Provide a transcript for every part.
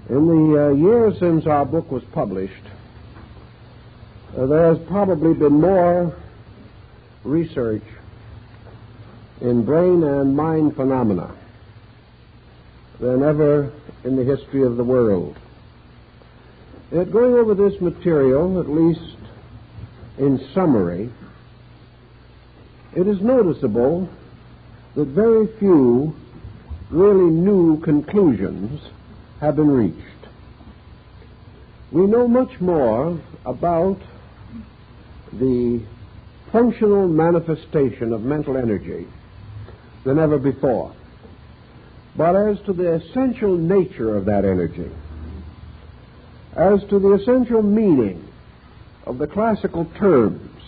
In the years since our book was published, there has probably been more research in brain and mind phenomena than ever in the history of the world. Yet going over this material, at least in summary, it is noticeable that very few really new conclusions have been reached. We know much more about the functional manifestation of mental energy than ever before. But as to the essential nature of that energy, as to the essential meaning of the classical terms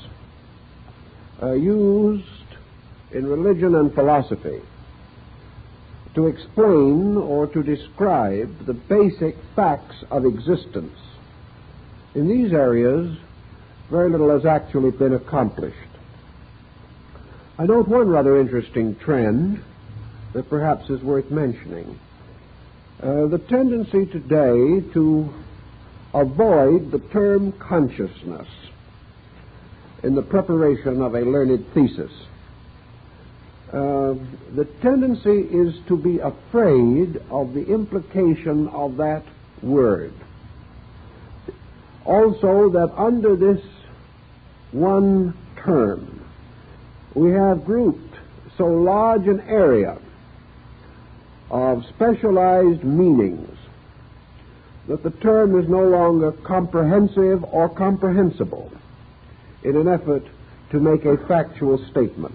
used in religion and philosophy to explain or to describe the basic facts of existence, in these areas, very little has actually been accomplished. I note one rather interesting trend that perhaps is worth mentioning. The tendency today to avoid the term consciousness in the preparation of a learned thesis. The tendency is to be afraid of the implication of that word. Also, that under this one term, we have grouped so large an area of specialized meanings that the term is no longer comprehensive or comprehensible in an effort to make a factual statement.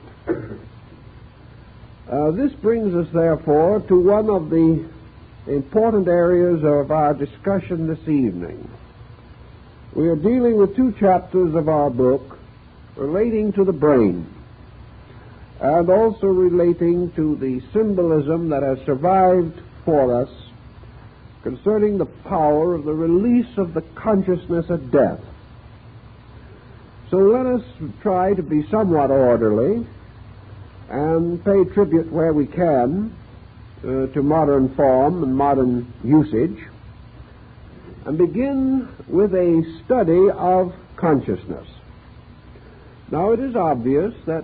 This brings us, therefore, to one of the important areas of our discussion this evening. We are dealing with two chapters of our book relating to the brain and also relating to the symbolism that has survived for us concerning the power of the release of the consciousness at death. So let us try to be somewhat orderly and pay tribute where we can to modern form and modern usage, and begin with a study of consciousness. Now, it is obvious that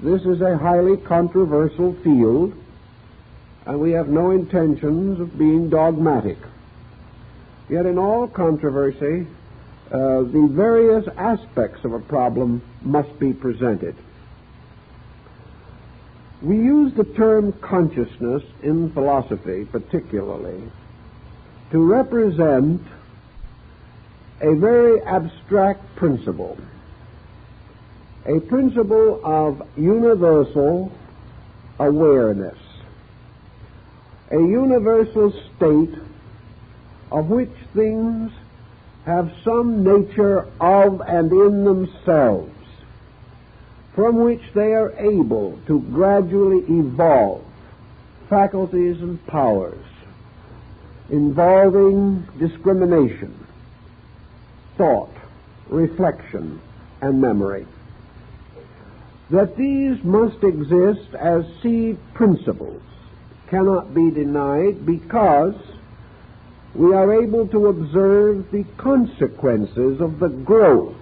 this is a highly controversial field, and we have no intentions of being dogmatic. Yet in all controversy, the various aspects of a problem must be presented. We use the term consciousness in philosophy particularly to represent a very abstract principle, a principle of universal awareness, a universal state of which things have some nature of and in themselves, from which they are able to gradually evolve faculties and powers involving discrimination, thought, reflection, and memory. That these must exist as seed principles cannot be denied, because we are able to observe the consequences of the growth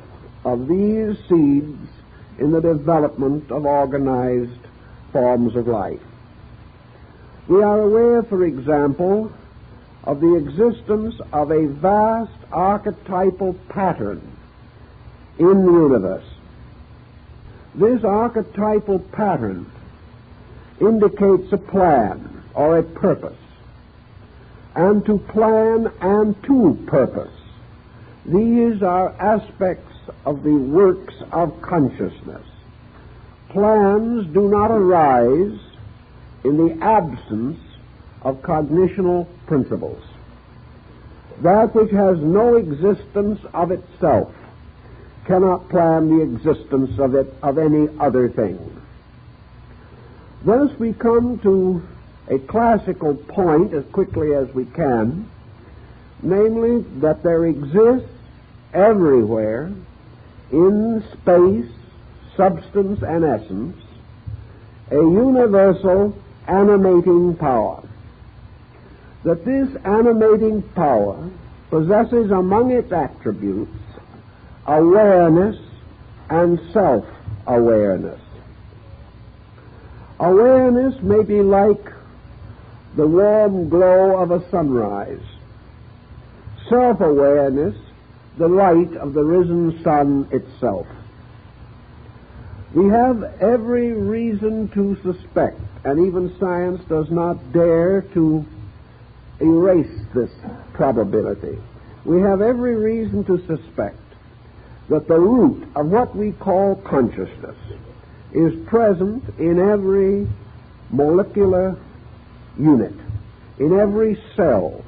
of these seeds in the development of organized forms of life. We are aware, for example, of the existence of a vast archetypal pattern in the universe. This archetypal pattern indicates a plan or a purpose. And to plan and to purpose, these are aspects of the works of consciousness. Plans do not arise in the absence of cognitional principles. That which has no existence of itself cannot plan the existence of any other thing. Thus we come to a classical point as quickly as we can, namely that there exists everywhere in space, substance, and essence a universal animating power. that this animating power possesses among its attributes awareness and self-awareness. Awareness may be like the warm glow of a sunrise. Self-awareness, the light of the risen sun itself. We have every reason to suspect, and even science does not dare to erase this probability. We have every reason to suspect that the root of what we call consciousness is present in every molecular unit, in every cell,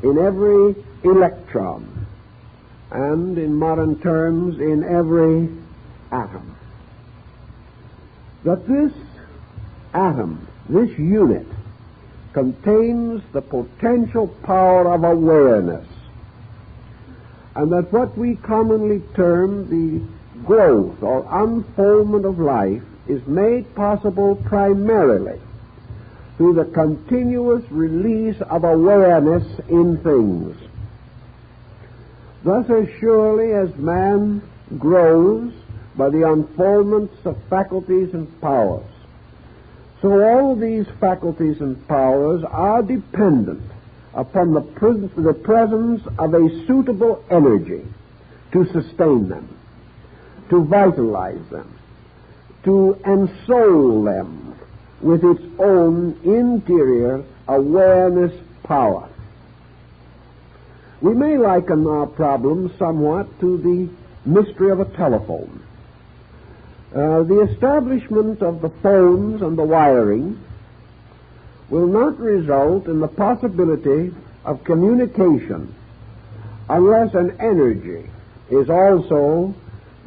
in every electron, and in modern terms, in every atom. That this atom, this unit, contains the potential power of awareness, and that what we commonly term the growth or unfoldment of life is made possible primarily through the continuous release of awareness in things. Thus, as surely as man grows by the unfoldments of faculties and powers, so all these faculties and powers are dependent upon the presence of a suitable energy to sustain them, to vitalize them, to ensoul them with its own interior awareness power. We may liken our problem somewhat to the mystery of a telephone. The establishment of the phones and the wiring will not result in the possibility of communication unless an energy is also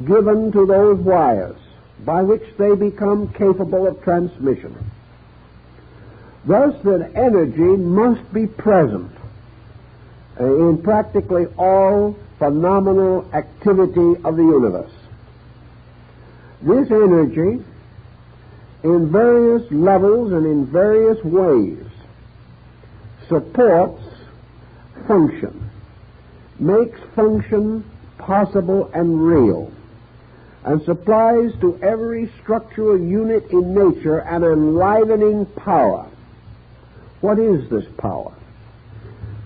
given to those wires by which they become capable of transmission. Thus, that energy must be present in practically all phenomenal activity of the universe. This energy, in various levels and in various ways, supports function, makes function possible and real, and supplies to every structural unit in nature an enlivening power. What is this power?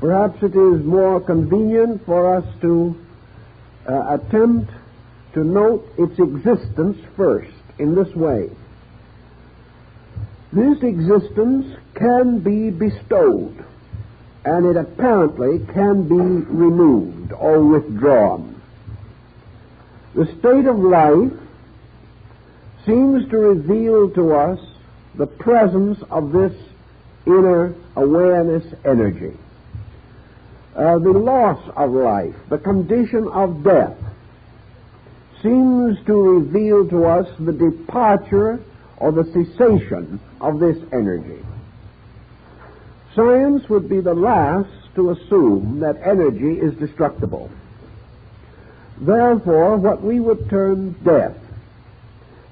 Perhaps it is more convenient for us to attempt to note its existence first in this way. This existence can be bestowed, and it apparently can be removed or withdrawn. The state of life seems to reveal to us the presence of this inner awareness energy. The loss of life, the condition of death, seems to reveal to us the departure or the cessation of this energy. Science would be the last to assume that energy is destructible. Therefore, what we would term death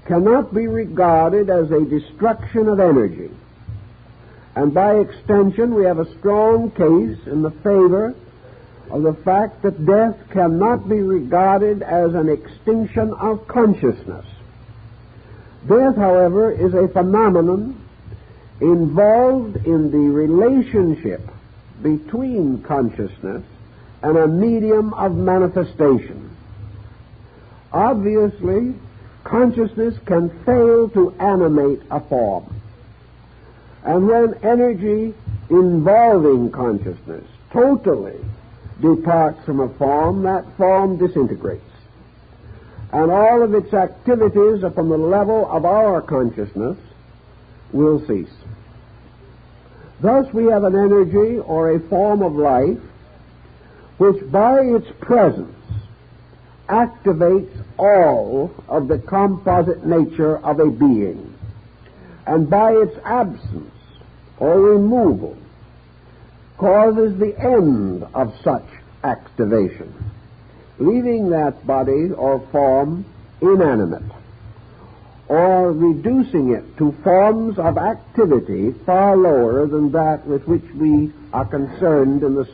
cannot be regarded as a destruction of energy. And by extension, we have a strong case in the favor of the fact that death cannot be regarded as an extinction of consciousness. Death, however, is a phenomenon involved in the relationship between consciousness and a medium of manifestation. Obviously, consciousness can fail to animate a form. And when energy involving consciousness totally departs from a form, that form disintegrates. And all of its activities upon the level of our consciousness will cease. Thus we have an energy or a form of life which by its presence activates all of the composite nature of a being, and by its absence or removal causes the end of such activation, leaving that body or form inanimate. or reducing it to forms of activity far lower than that with which we are concerned in the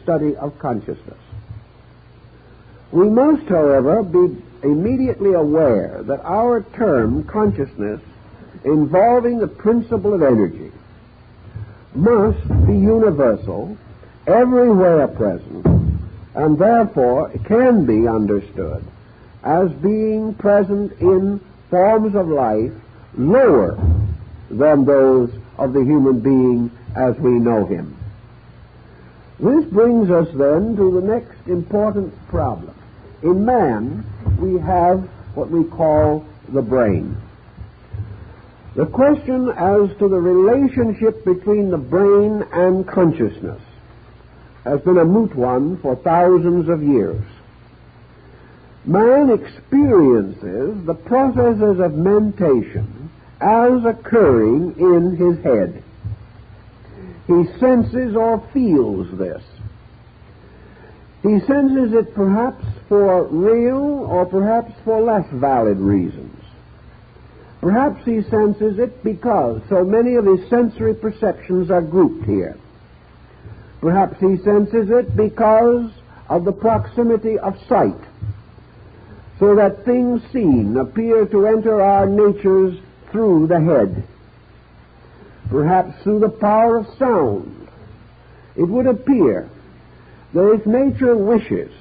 study of consciousness. We must, however, be immediately aware that our term consciousness, involving the principle of energy, must be universal, everywhere present, and therefore can be understood as being present in forms of life lower than those of the human being as we know him. This brings us then to the next important problem. In man, we have what we call the brain. The question as to the relationship between the brain and consciousness has been a moot one for thousands of years. Man experiences the processes of mentation as occurring in his head. He senses or feels this. He senses it perhaps for real or perhaps for less valid reasons. Perhaps he senses it because so many of his sensory perceptions are grouped here. Perhaps he senses it because of the proximity of sight, so that things seen appear to enter our natures through the head. Perhaps through the power of sound. It would appear that if nature wishes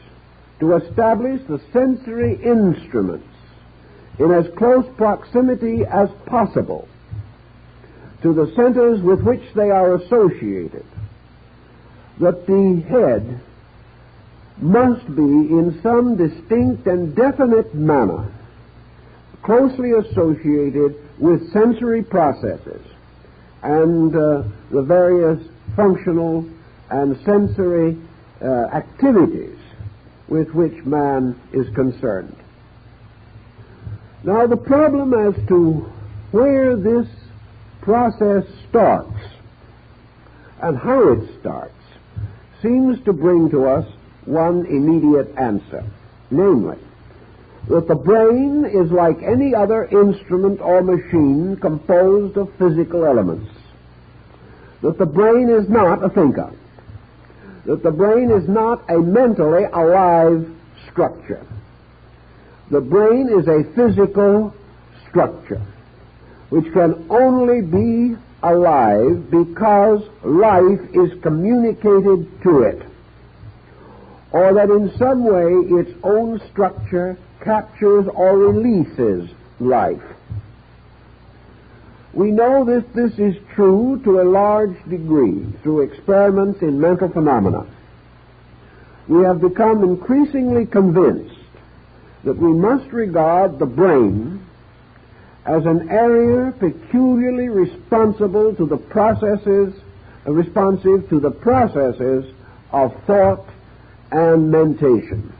to establish the sensory instruments in as close proximity as possible to the centers with which they are associated, that the head must be in some distinct and definite manner closely associated with sensory processes and the various functional and sensory activities with which man is concerned. Now, the problem as to where this process starts and how it starts seems to bring to us one immediate answer, namely, that the brain is like any other instrument or machine composed of physical elements, that the brain is not a thinker, that the brain is not a mentally alive structure. The brain is a physical structure which can only be alive because life is communicated to it, or that in some way its own structure captures or releases life. We know that this is true to a large degree through experiments in mental phenomena. We have become increasingly convinced that we must regard the brain as an area peculiarly responsive to the processes of thought and mentation.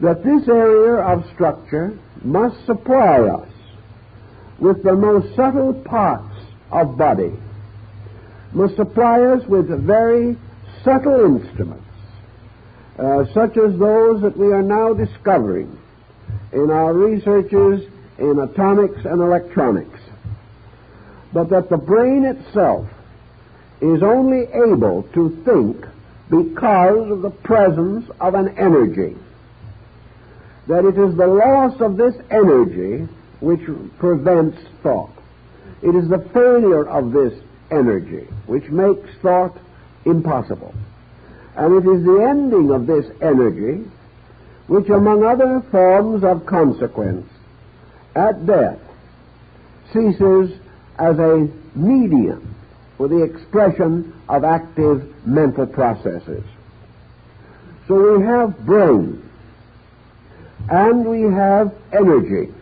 That this area of structure must supply us with the most subtle parts of body, must supply us with very subtle instruments, such as those that we are now discovering in our researches in atomics and electronics, but that the brain itself is only able to think because of the presence of an energy, that it is the loss of this energy which prevents thought. It is the failure of this energy which makes thought impossible. And it is the ending of this energy which, among other forms of consequence, at death, ceases as a medium for the expression of active mental processes. So we have brain, and we have energy.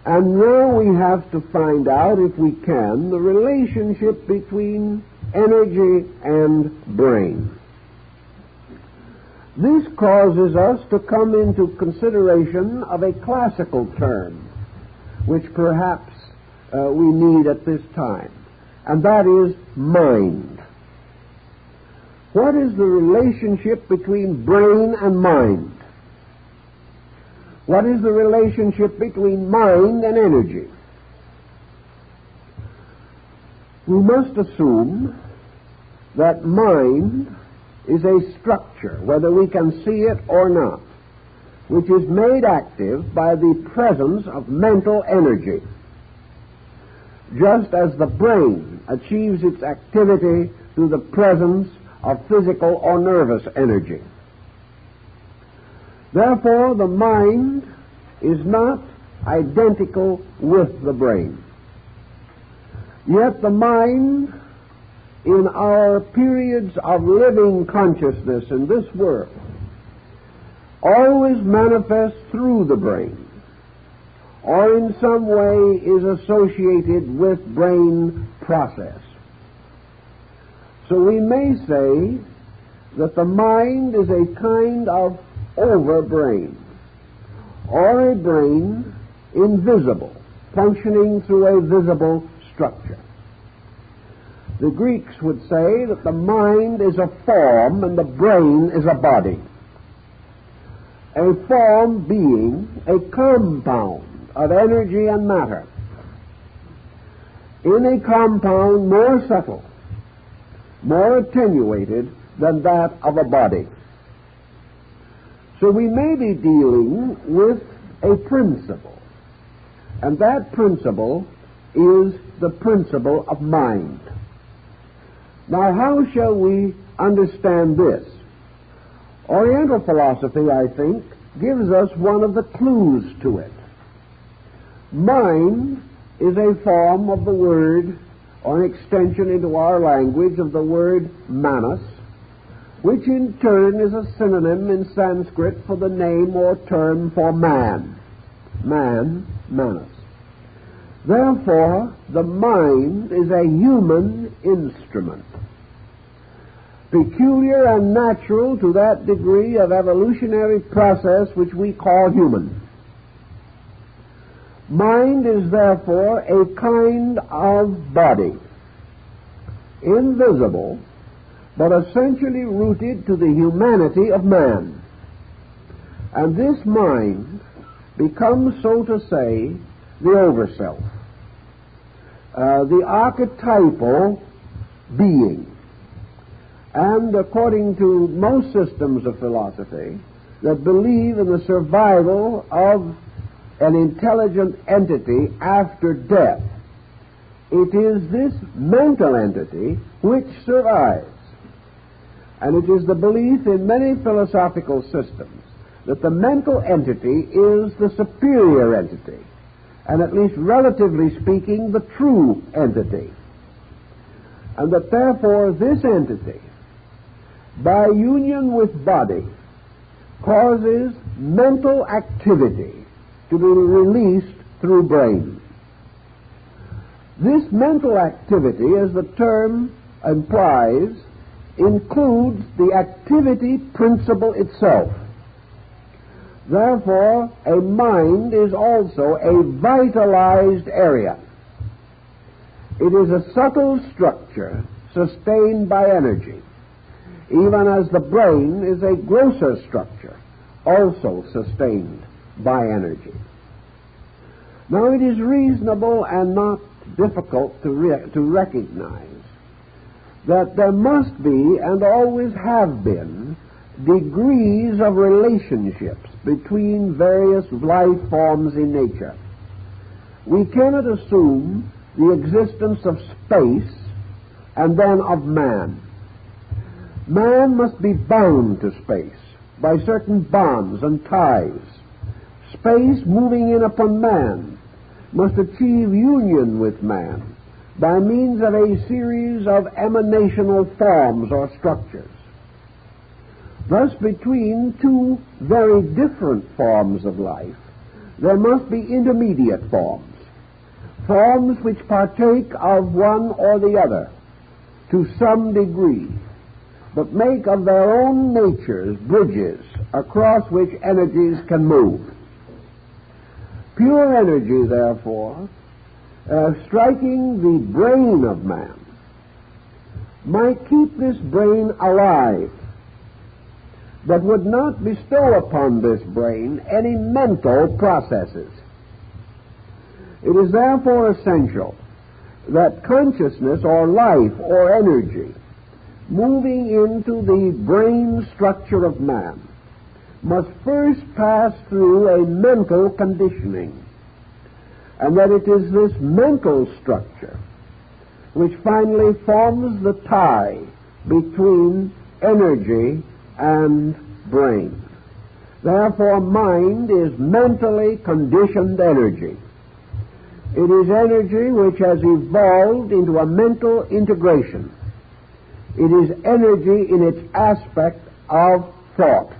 And now we have to find out, if we can, the relationship between energy and brain. This causes us to come into consideration of a classical term, which perhaps we need at this time, and that is mind. What is the relationship between brain and mind? What is the relationship between mind and energy? We must assume that mind is a structure, whether we can see it or not, which is made active by the presence of mental energy, just as the brain achieves its activity through the presence of physical or nervous energy. Therefore, the mind is not identical with the brain. Yet the mind, in our periods of living consciousness in this world, always manifests through the brain, or in some way is associated with brain process. So we may say that the mind is a kind of overbrain, or a brain invisible, functioning through a visible structure. The Greeks would say that the mind is a form and the brain is a body. A form being a compound of energy and matter, in a compound more subtle, more attenuated than that of a body. So we may be dealing with a principle, and that principle is the principle of mind. Now, how shall we understand this? Oriental philosophy, I think, gives us one of the clues to it. Mind is a form of the word, or an extension into our language of the word manas, which in turn is a synonym in Sanskrit for the name or term for man. Man, manas. Therefore, the mind is a human instrument, peculiar and natural to that degree of evolutionary process which we call human. Mind is therefore a kind of body, invisible, but essentially rooted to the humanity of man. And this mind becomes, so to say, the overself, the archetypal being. And according to most systems of philosophy that believe in the survival of an intelligent entity after death, it is this mental entity which survives. And it is the belief in many philosophical systems that the mental entity is the superior entity, and at least relatively speaking, the true entity. And that therefore this entity, by union with body, causes mental activity to be released through brain. This mental activity, as the term implies, includes the activity principle itself. Therefore, a mind is also a vitalized area. It is a subtle structure sustained by energy, even as the brain is a grosser structure, also sustained by energy. Now, it is reasonable and not difficult to recognize that there must be, and always have been, degrees of relationships between various life forms in nature. We cannot assume the existence of space and then of man. Man must be bound to space by certain bonds and ties. Space, moving in upon man, must achieve union with man by means of a series of emanational forms or structures. Thus, between two very different forms of life, there must be intermediate forms, forms which partake of one or the other to some degree, but make of their own natures bridges across which energies can move. Pure energy, therefore, striking the brain of man, might keep this brain alive, but would not bestow upon this brain any mental processes. It is therefore essential that consciousness or life or energy moving into the brain structure of man must first pass through a mental conditioning, and that it is this mental structure which finally forms the tie between energy and brain. Therefore, mind is mentally conditioned energy. It is energy which has evolved into a mental integration. It is energy in its aspect of thought.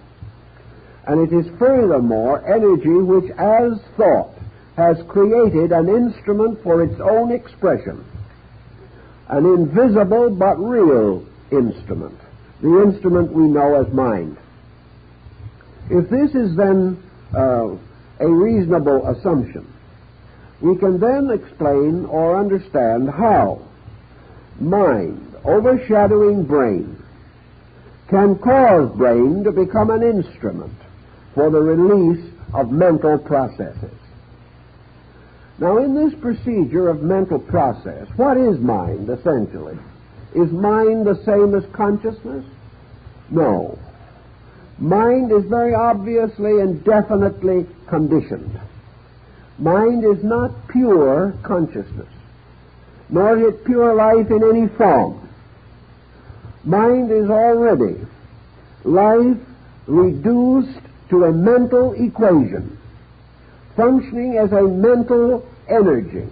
And it is furthermore energy which, as thought, has created an instrument for its own expression, an invisible but real instrument, the instrument we know as mind. If this is then a reasonable assumption, we can then explain or understand how mind, overshadowing brain, can cause brain to become an instrument for the release of mental processes. Now, in this procedure of mental process, what is mind, essentially? Is mind the same as consciousness? No. Mind is very obviously and definitely conditioned. Mind is not pure consciousness, nor is it pure life in any form. Mind is already life reduced to a mental equation, functioning as a mental energy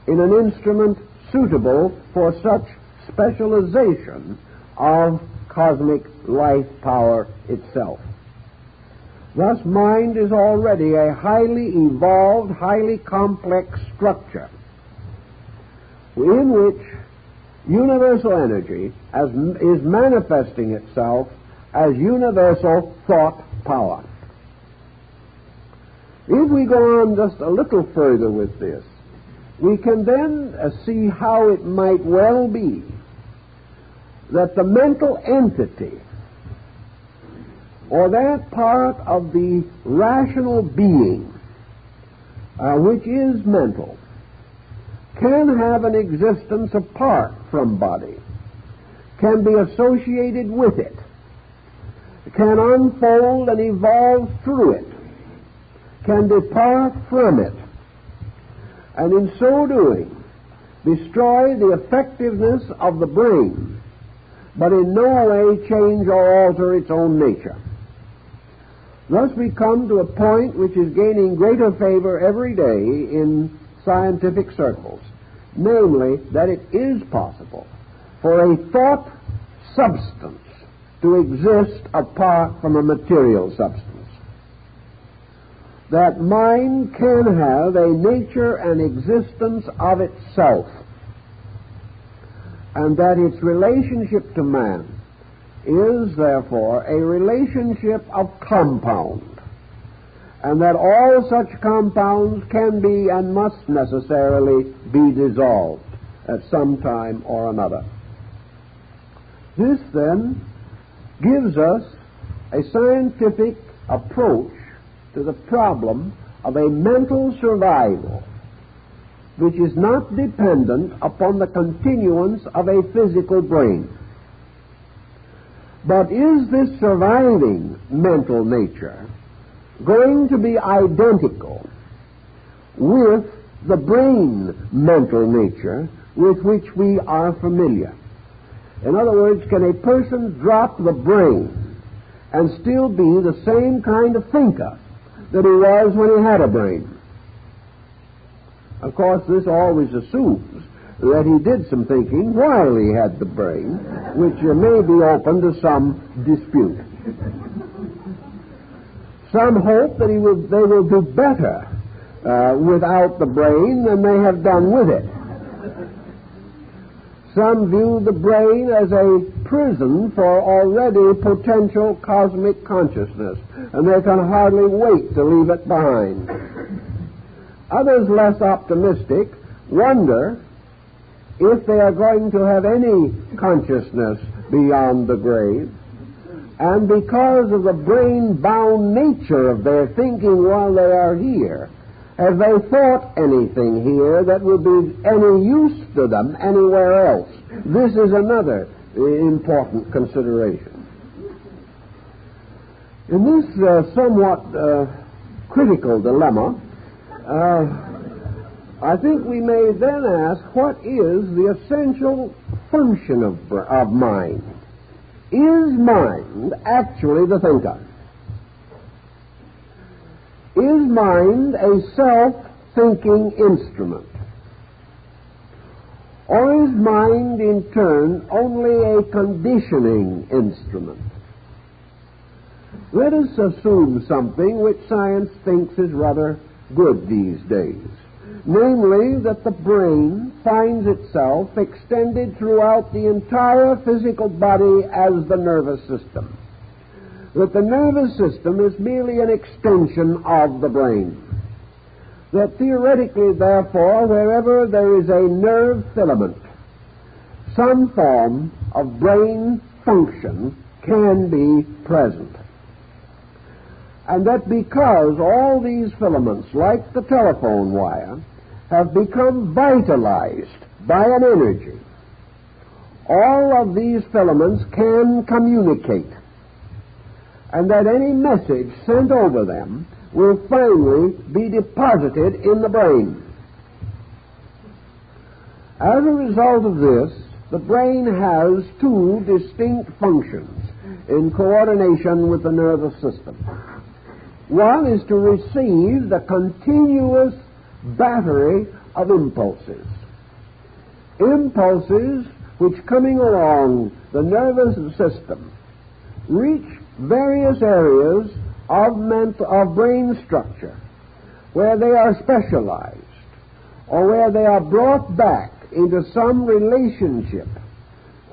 in an instrument suitable for such specialization of cosmic life power itself. Thus, mind is already a highly evolved, highly complex structure in which universal energy is manifesting itself as universal thought power. If we go on just a little further with this, we can then see how it might well be that the mental entity, or that part of the rational being which is mental, can have an existence apart from body, can be associated with it, can unfold and evolve through it, can depart from it, and in so doing destroy the effectiveness of the brain, but in no way change or alter its own nature. Thus we come to a point which is gaining greater favor every day in scientific circles, namely that it is possible for a thought substance to exist apart from a material substance. That mind can have a nature and existence of itself, and that its relationship to man is therefore a relationship of compound, and that all such compounds can be and must necessarily be dissolved at some time or another. This then gives us a scientific approach to the problem of a mental survival which is not dependent upon the continuance of a physical brain. But is this surviving mental nature going to be identical with the brain mental nature with which we are familiar? In other words, can a person drop the brain and still be the same kind of thinker that he was when he had a brain? Of course, this always assumes that he did some thinking while he had the brain, which may be open to some dispute. Some hope that they will do better without the brain than they have done with it. Some view the brain as a prison for already potential cosmic consciousness, and they can hardly wait to leave it behind. Others, less optimistic, wonder if they are going to have any consciousness beyond the grave, and because of the brain-bound nature of their thinking while they are here, have they thought anything here that would be any use to them anywhere else? This is another important consideration. In this somewhat critical dilemma, I think we may then ask, what is the essential function of mind? Is mind actually the thinker? Is mind a self-thinking instrument? Or is mind, in turn, only a conditioning instrument? Let us assume something which science thinks is rather good these days, namely that the brain finds itself extended throughout the entire physical body as the nervous system. That the nervous system is merely an extension of the brain. That theoretically, therefore, wherever there is a nerve filament, some form of brain function can be present. And that because all these filaments, like the telephone wire, have become vitalized by an energy, all of these filaments can communicate, and that any message sent over them will finally be deposited in the brain. As a result of this, the brain has two distinct functions in coordination with the nervous system. One is to receive the continuous battery of impulses. Impulses which, coming along the nervous system, reach various areas of brain structure where they are specialized, or where they are brought back into some relationship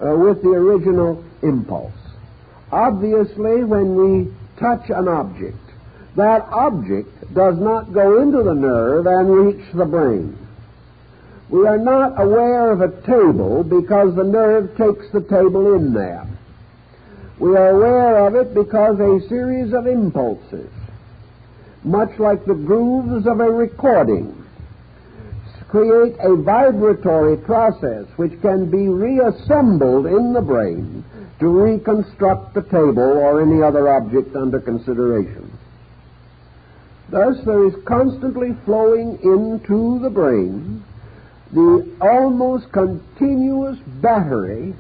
with the original impulse. Obviously, when we touch an object, that object does not go into the nerve and reach the brain. We are not aware of a table because the nerve takes the table in there. We are aware of it because a series of impulses, much like the grooves of a recording, create a vibratory process which can be reassembled in the brain to reconstruct the table or any other object under consideration. Thus, there is constantly flowing into the brain the almost continuous battery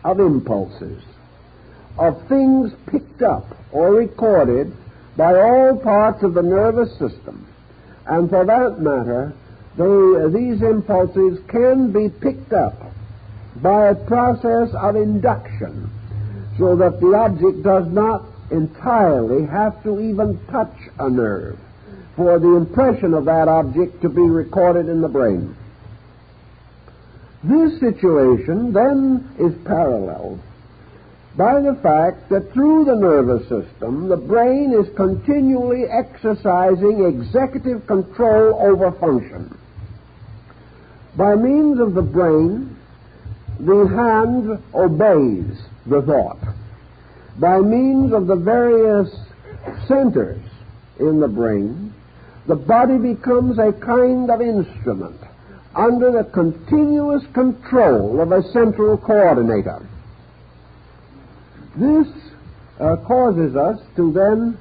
of impulses, of things picked up or recorded by all parts of the nervous system. And for that matter, these impulses can be picked up by a process of induction, so that the object does not entirely have to even touch a nerve for the impression of that object to be recorded in the brain. This situation then is paralleled by the fact that through the nervous system, the brain is continually exercising executive control over function. By means of the brain, the hand obeys the thought. By means of the various centers in the brain, the body becomes a kind of instrument under the continuous control of a central coordinator. This causes us to then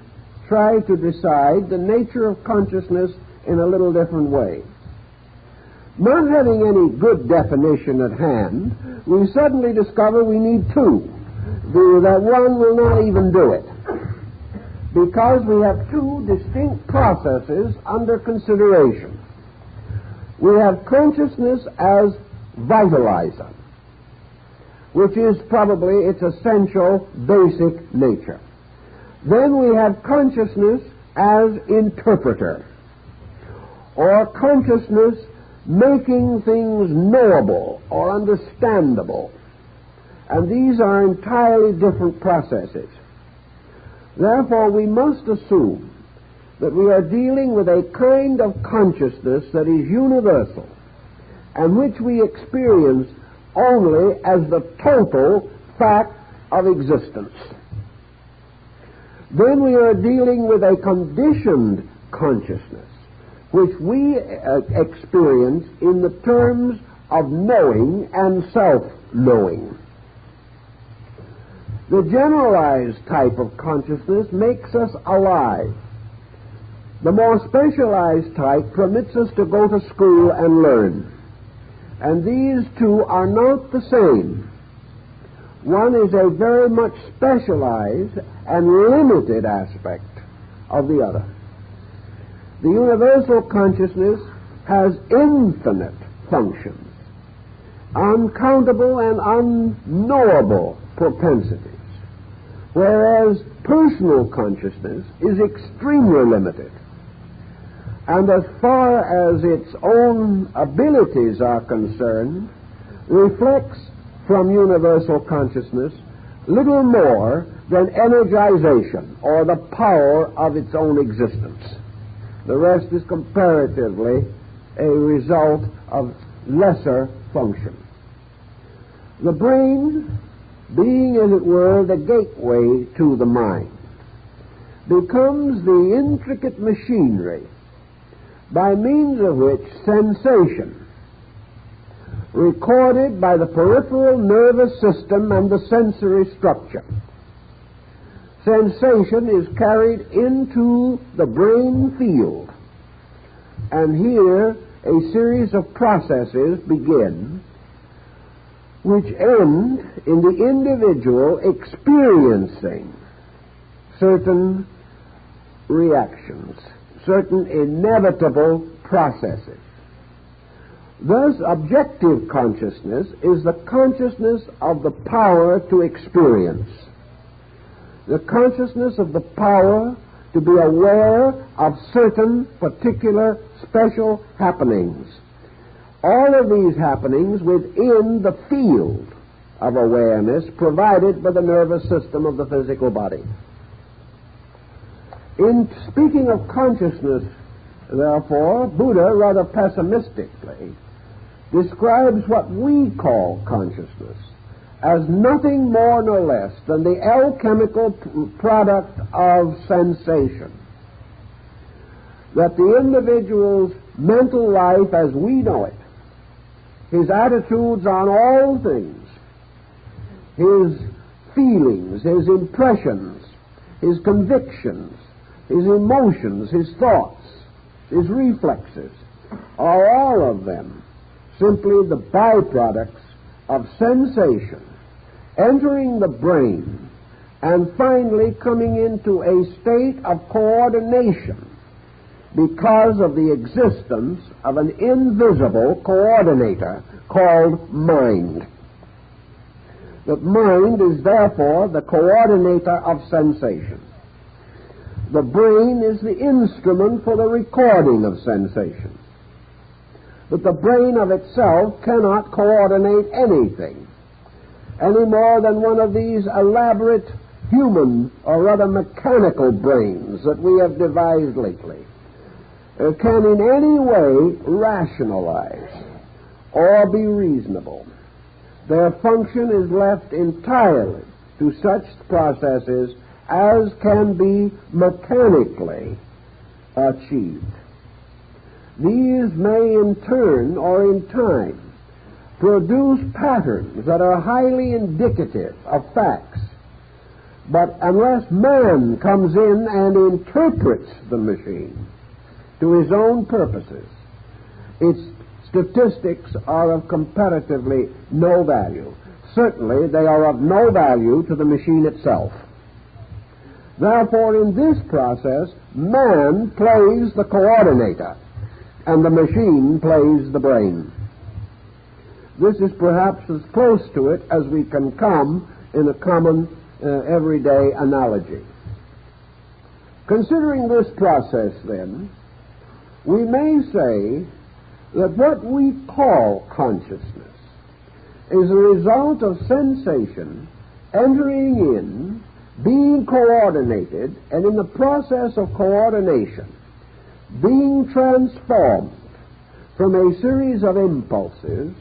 try to decide the nature of consciousness in a little different way. Not having any good definition at hand, we suddenly discover we need two. That one will not even do it, because we have two distinct processes under consideration. We have consciousness as vitalizer, which is probably its essential basic nature. Then we have consciousness as interpreter, or consciousness making things knowable or understandable. And these are entirely different processes. Therefore, we must assume that we are dealing with a kind of consciousness that is universal, and which we experience only as the total fact of existence. then we are dealing with a conditioned consciousness, which we experience in the terms of knowing and self-knowing. The generalized type of consciousness makes us alive. The more specialized type permits us to go to school and learn. And these two are not the same. One is a very much specialized and limited aspect of the other. The universal consciousness has infinite functions, uncountable and unknowable propensities, whereas personal consciousness is extremely limited, and as far as its own abilities are concerned, reflects from universal consciousness little more than energization or the power of its own existence. The rest is comparatively a result of lesser function. The brain, being, as it were, the gateway to the mind, becomes the intricate machinery by means of which sensation, recorded by the peripheral nervous system and the sensory structure, sensation is carried into the brain field, and here a series of processes begin which end in the individual experiencing certain reactions, certain inevitable processes. Thus, objective consciousness is the consciousness of the power to experience, the consciousness of the power to be aware of certain particular special happenings. All of these happenings within the field of awareness provided by the nervous system of the physical body. In speaking of consciousness, therefore, Buddha rather pessimistically describes what we call consciousness as nothing more nor less than the alchemical product of sensation. That the individual's mental life as we know it, his attitudes on all things, his feelings, his impressions, his convictions, his emotions, his thoughts, his reflexes, are all of them simply the byproducts of sensation entering the brain and finally coming into a state of coordination because of the existence of an invisible coordinator called mind. The mind is therefore the coordinator of sensation. The brain is the instrument for the recording of sensation. But the brain of itself cannot coordinate anything any more than one of these elaborate human or rather mechanical brains that we have devised lately can in any way rationalize or be reasonable. Their function is left entirely to such processes as can be mechanically achieved. These may in turn or in time produce patterns that are highly indicative of facts, but unless man comes in and interprets the machine to his own purposes, its statistics are of comparatively no value. Certainly they are of no value to the machine itself. Therefore, in this process, man plays the coordinator, and the machine plays the brain. This is perhaps as close to it as we can come in a common everyday analogy. Considering this process, then, we may say that what we call consciousness is a result of sensation entering in, being coordinated, and in the process of coordination, being transformed from a series of impulses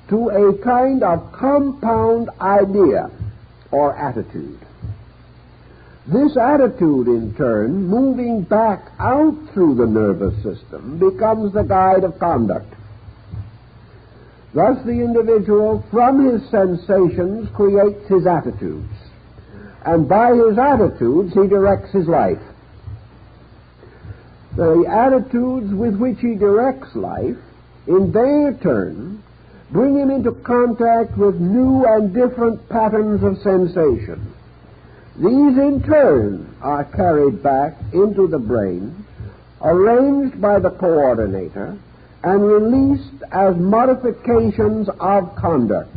to a kind of compound idea or attitude. This attitude, in turn, moving back out through the nervous system, becomes the guide of conduct. Thus, the individual, from his sensations, creates his attitudes, and by his attitudes, he directs his life. The attitudes with which he directs life, in their turn, bring him into contact with new and different patterns of sensation. These, in turn, are carried back into the brain, arranged by the coordinator, and released as modifications of conduct.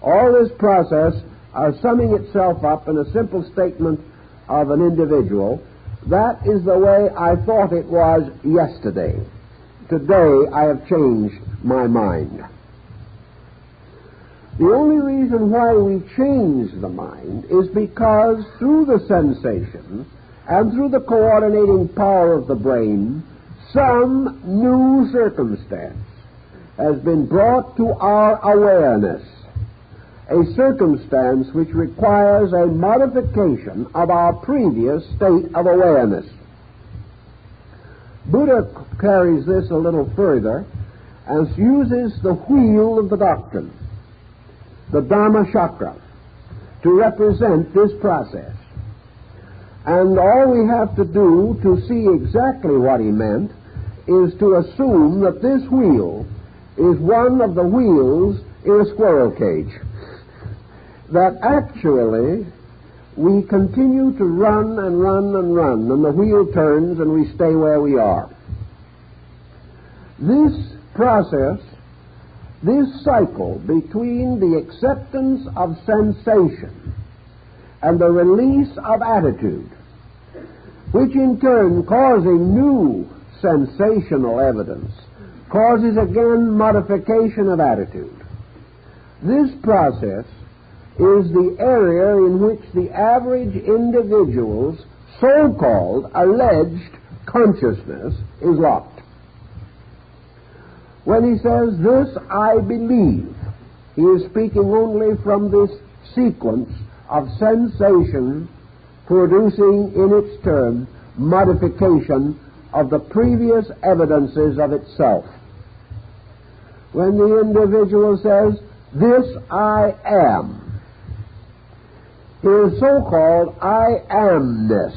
All this process summing itself up in a simple statement of an individual: that is the way I thought it was yesterday. Today I have changed my mind. The only reason why we change the mind is because through the sensations and through the coordinating power of the brain, some new circumstance has been brought to our awareness, a circumstance which requires a modification of our previous state of awareness. Buddha carries this a little further and uses the wheel of the doctrine, the Dhamma chakra, to represent this process. And all we have to do to see exactly what he meant is to assume that this wheel is one of the wheels in a squirrel cage. That actually we continue to run and run and run, and the wheel turns and we stay where we are. This process, this cycle between the acceptance of sensation and the release of attitude, which in turn, causing new sensational evidence, causes again modification of attitude. This process is the area in which the average individual's so-called alleged consciousness is locked. When he says, "This I believe," he is speaking only from this sequence of sensation producing in its turn modification of the previous evidences of itself. When the individual says, "This I am," his so-called I amness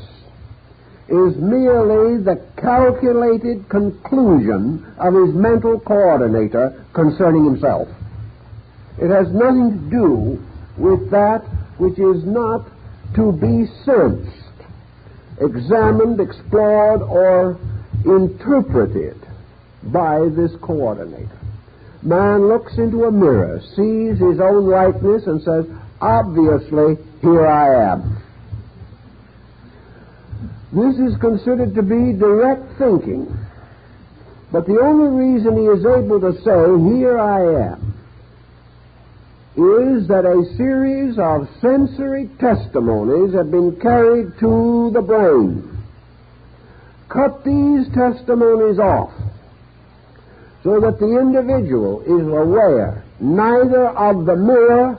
is merely the calculated conclusion of his mental coordinator concerning himself. It has nothing to do with that which is not to be sensed, examined, explored, or interpreted by this coordinator. Man looks into a mirror, sees his own likeness, and says, "Obviously, here I am." This is considered to be direct thinking. But the only reason he is able to say, "Here I am," is that a series of sensory testimonies have been carried to the brain. Cut these testimonies off so that the individual is aware neither of the mirror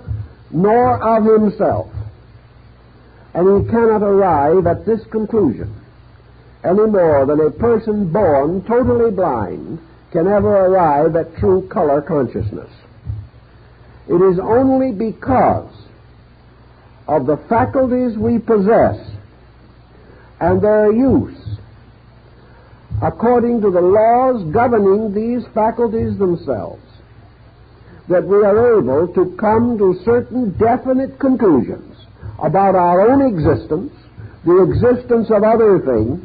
nor of himself. And he cannot arrive at this conclusion any more than a person born totally blind can ever arrive at true color consciousness. It is only because of the faculties we possess and their use according to the laws governing these faculties themselves that we are able to come to certain definite conclusions about our own existence, the existence of other things,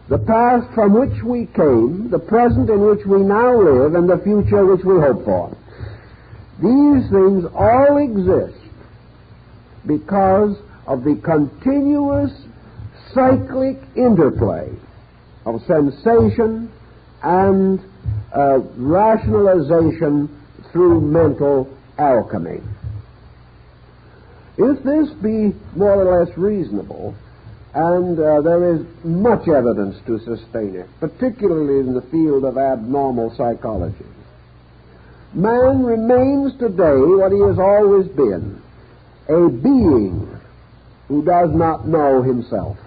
the past from which we came, the present in which we now live, and the future which we hope for. These things all exist because of the continuous cyclic interplay of sensation and rationalization through mental alchemy. If this be more or less reasonable, and there is much evidence to sustain it, particularly in the field of abnormal psychology, man remains today what he has always been, a being who does not know himself,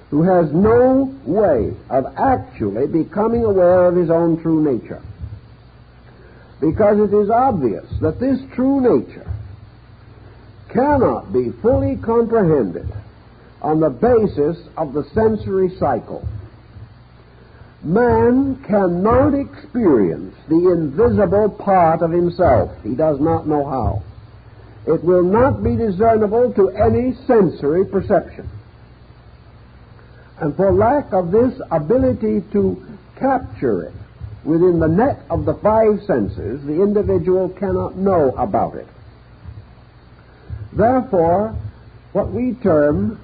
who has no way of actually becoming aware of his own true nature. Because it is obvious that this true nature cannot be fully comprehended on the basis of the sensory cycle. Man cannot experience the invisible part of himself. He does not know how. It will not be discernible to any sensory perception. And for lack of this ability to capture it within the net of the five senses, the individual cannot know about it. Therefore, what we term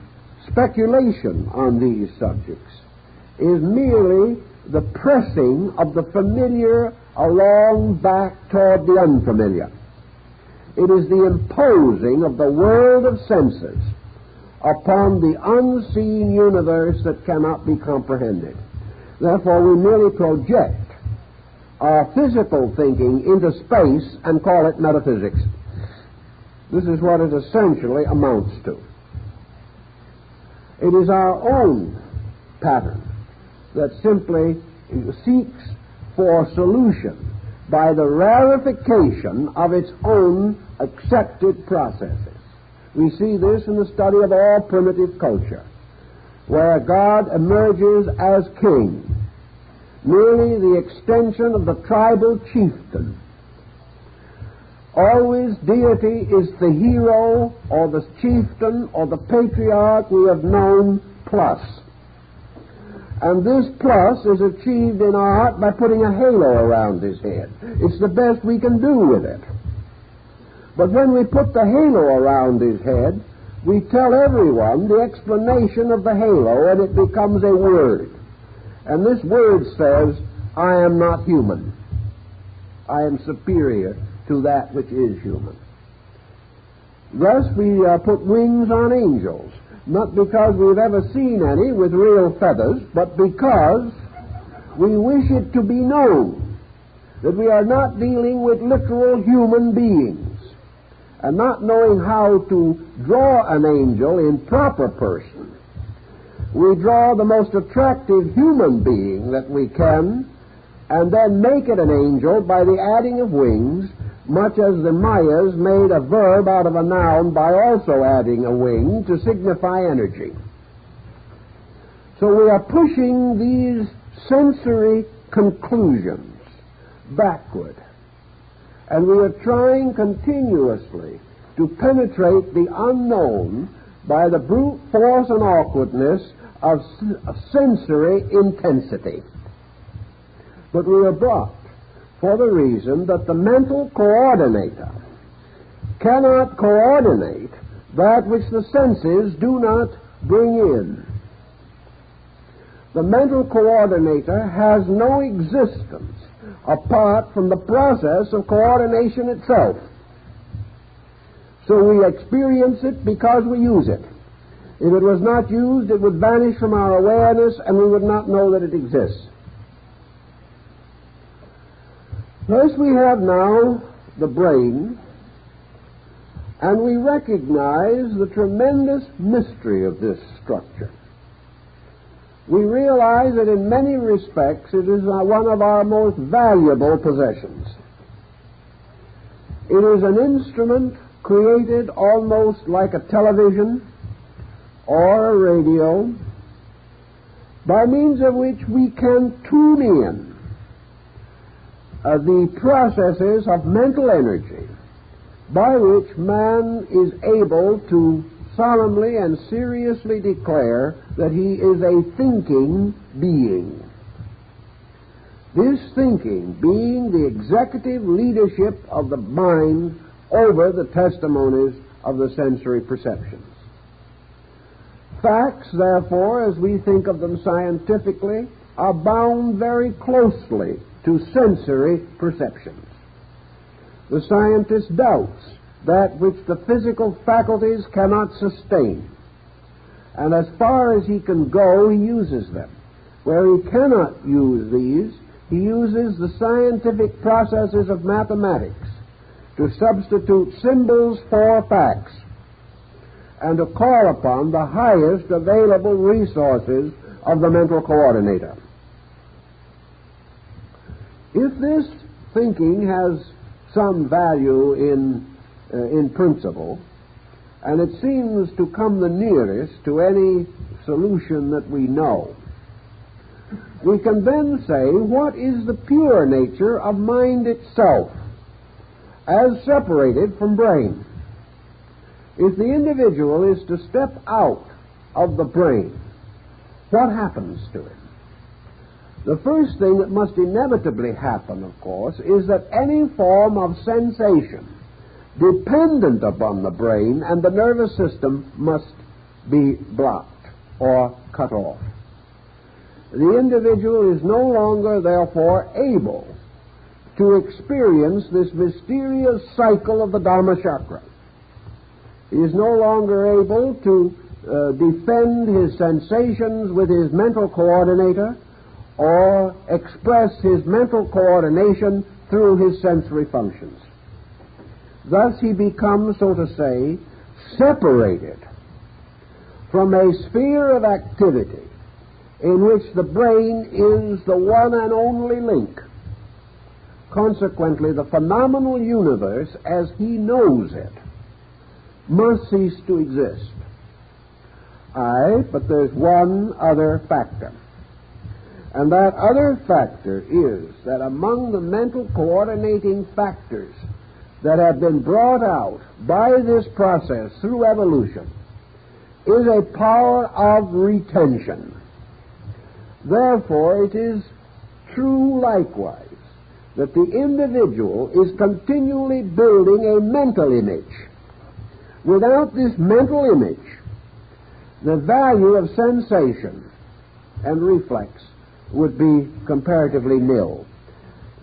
speculation on these subjects is merely the pressing of the familiar along back toward the unfamiliar. It is the imposing of the world of senses upon the unseen universe that cannot be comprehended. Therefore, we merely project our physical thinking into space and call it metaphysics. This is what it essentially amounts to. It is our own pattern that simply seeks for solution by the rarefication of its own accepted processes. We see this in the study of all primitive culture, where God emerges as king, merely the extension of the tribal chieftain. Always deity is the hero or the chieftain or the patriarch we have known plus. And this plus is achieved in art by putting a halo around his head. It's the best we can do with it. But when we put the halo around his head, we tell everyone the explanation of the halo, and it becomes a word. And this word says, I am not human. I am superior to that which is human. Thus we put wings on angels, not because we've ever seen any with real feathers, but because we wish it to be known that we are not dealing with literal human beings. And not knowing how to draw an angel in proper person, we draw the most attractive human being that we can, and then make it an angel by the adding of wings, much as the Mayas made a verb out of a noun by also adding a wing to signify energy. So we are pushing these sensory conclusions backward. And we are trying continuously to penetrate the unknown by the brute force and awkwardness of sensory intensity. But we are brought for the reason that the mental coordinator cannot coordinate that which the senses do not bring in. The mental coordinator has no existence apart from the process of coordination itself. So we experience it because we use it. If it was not used, it would vanish from our awareness and we would not know that it exists. Thus we have now the brain, and we recognize the tremendous mystery of this structure. We realize that in many respects it is one of our most valuable possessions. It is an instrument created almost like a television or a radio, by means of which we can tune in the processes of mental energy by which man is able to solemnly and seriously declare that he is a thinking being. This thinking being the executive leadership of the mind over the testimonies of the sensory perceptions. Facts, therefore, as we think of them scientifically, are bound very closely to sensory perceptions. The scientist doubts that which the physical faculties cannot sustain. And as far as he can go, he uses them. Where he cannot use these, he uses the scientific processes of mathematics to substitute symbols for facts. and to call upon the highest available resources of the mental coordinator. If this thinking has some value in principle, and it seems to come the nearest to any solution that we know, we can then say, what is the pure nature of mind itself, as separated from brain? If the individual is to step out of the brain, what happens to him? The first thing that must inevitably happen, of course, is that any form of sensation dependent upon the brain and the nervous system must be blocked or cut off. The individual is no longer, therefore, able to experience this mysterious cycle of the Dharma chakra. He is no longer able to defend his sensations with his mental coordinator or express his mental coordination through his sensory functions. Thus he becomes, so to say, separated from a sphere of activity in which the brain is the one and only link. Consequently, the phenomenal universe, as he knows it, must cease to exist. Aye, but there's one other factor. And that other factor is that among the mental coordinating factors that have been brought out by this process through evolution is a power of retention. Therefore, it is true likewise that the individual is continually building a mental image. Without this mental image, the value of sensation and reflex would be comparatively nil.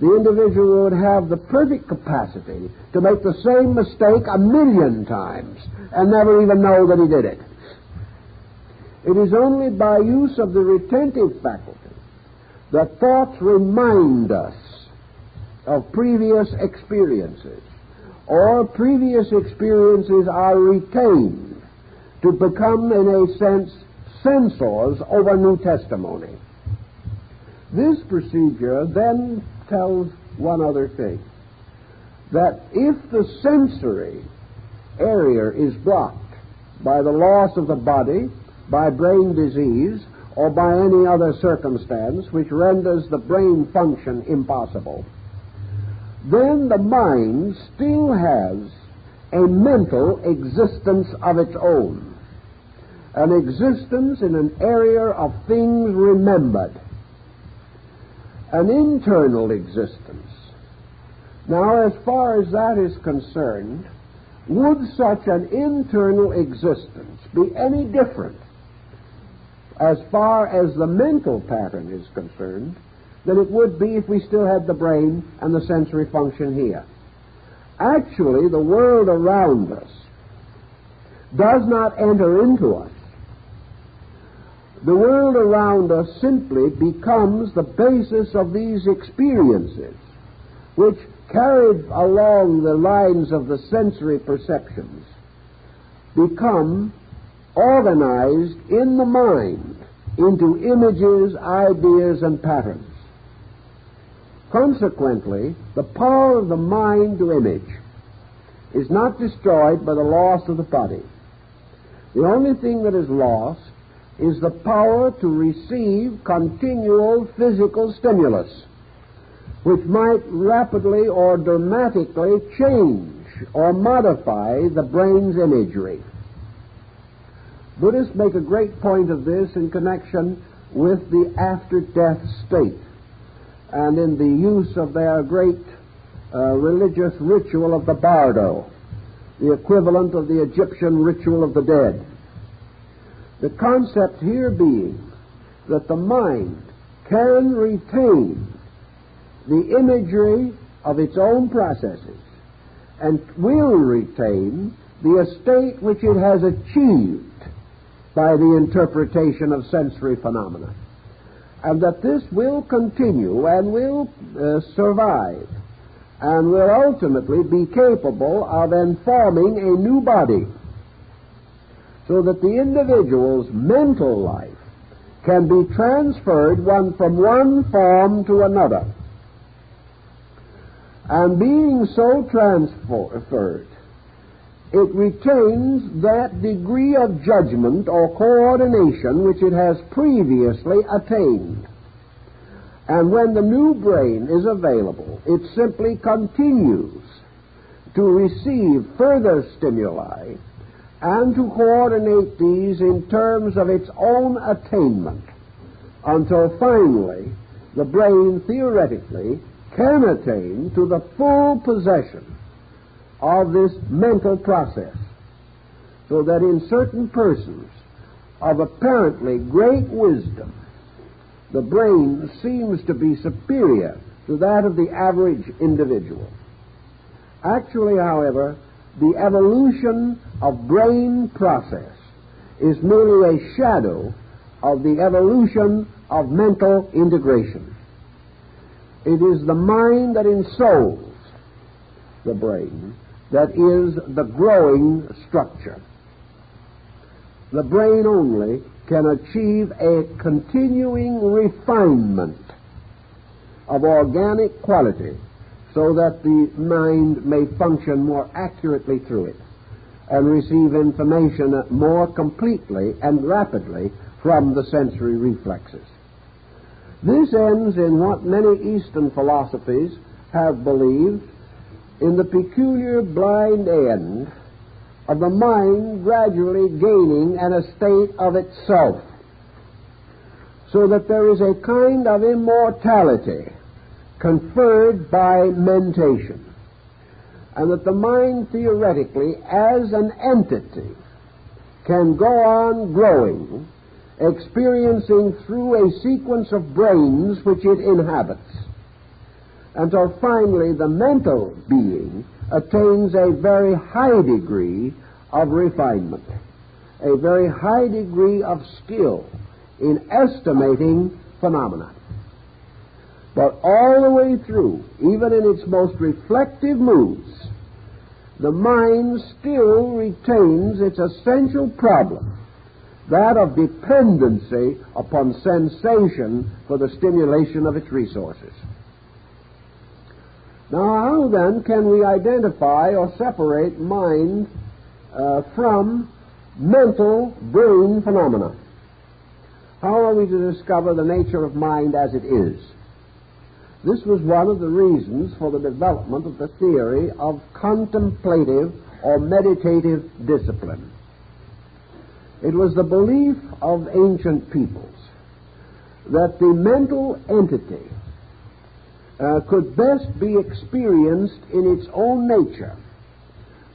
The individual would have the perfect capacity to make the same mistake 1,000,000 times and never even know that he did it. It is only by use of the retentive faculty that thoughts remind us of previous experiences, or previous experiences are retained to become, in a sense, censors over new testimony. This procedure then tells one other thing, that if the sensory area is blocked by the loss of the body, by brain disease, or by any other circumstance which renders the brain function impossible, then the mind still has a mental existence of its own, an existence in an area of things remembered, an internal existence. Now, as far as that is concerned, would such an internal existence be any different as far as the mental pattern is concerned than it would be if we still had the brain and the sensory function here? Actually, the world around us does not enter into us. The world around us simply becomes the basis of these experiences, which, carried along the lines of the sensory perceptions, become organized in the mind into images, ideas, and patterns. Consequently, the power of the mind to image is not destroyed by the loss of the body. The only thing that is lost is the power to receive continual physical stimulus, which might rapidly or dramatically change or modify the brain's imagery. Buddhists make a great point of this in connection with the after-death state and in the use of their great religious ritual of the bardo, the equivalent of the Egyptian ritual of the dead. The concept here being that the mind can retain the imagery of its own processes and will retain the estate which it has achieved by the interpretation of sensory phenomena, and that this will continue and will survive and will ultimately be capable of informing a new body. so that the individual's mental life can be transferred from one form to another. And being so transferred, it retains that degree of judgment or coordination which it has previously attained. And when the new brain is available, it simply continues to receive further stimuli and to coordinate these in terms of its own attainment until finally the brain theoretically can attain to the full possession of this mental process, so that in certain persons of apparently great wisdom, the brain seems to be superior to that of the average individual. Actually, however, the evolution of brain process is merely a shadow of the evolution of mental integration. It is the mind that ensouls the brain that is the growing structure. The brain only can achieve a continuing refinement of organic quality so that the mind may function more accurately through it and receive information more completely and rapidly from the sensory reflexes. This ends in what many Eastern philosophies have believed, in the peculiar blind end of the mind gradually gaining an estate of itself, so that there is a kind of immortality conferred by mentation, and that the mind theoretically as an entity can go on growing, experiencing through a sequence of brains which it inhabits, until finally the mental being attains a very high degree of refinement, a very high degree of skill in estimating phenomena. But all the way through, even in its most reflective moods, the mind still retains its essential problem, that of dependency upon sensation for the stimulation of its resources. Now, how then can we identify or separate mind from mental brain phenomena? How are we to discover the nature of mind as it is? This was one of the reasons for the development of the theory of contemplative or meditative discipline. It was the belief of ancient peoples that the mental entity could best be experienced in its own nature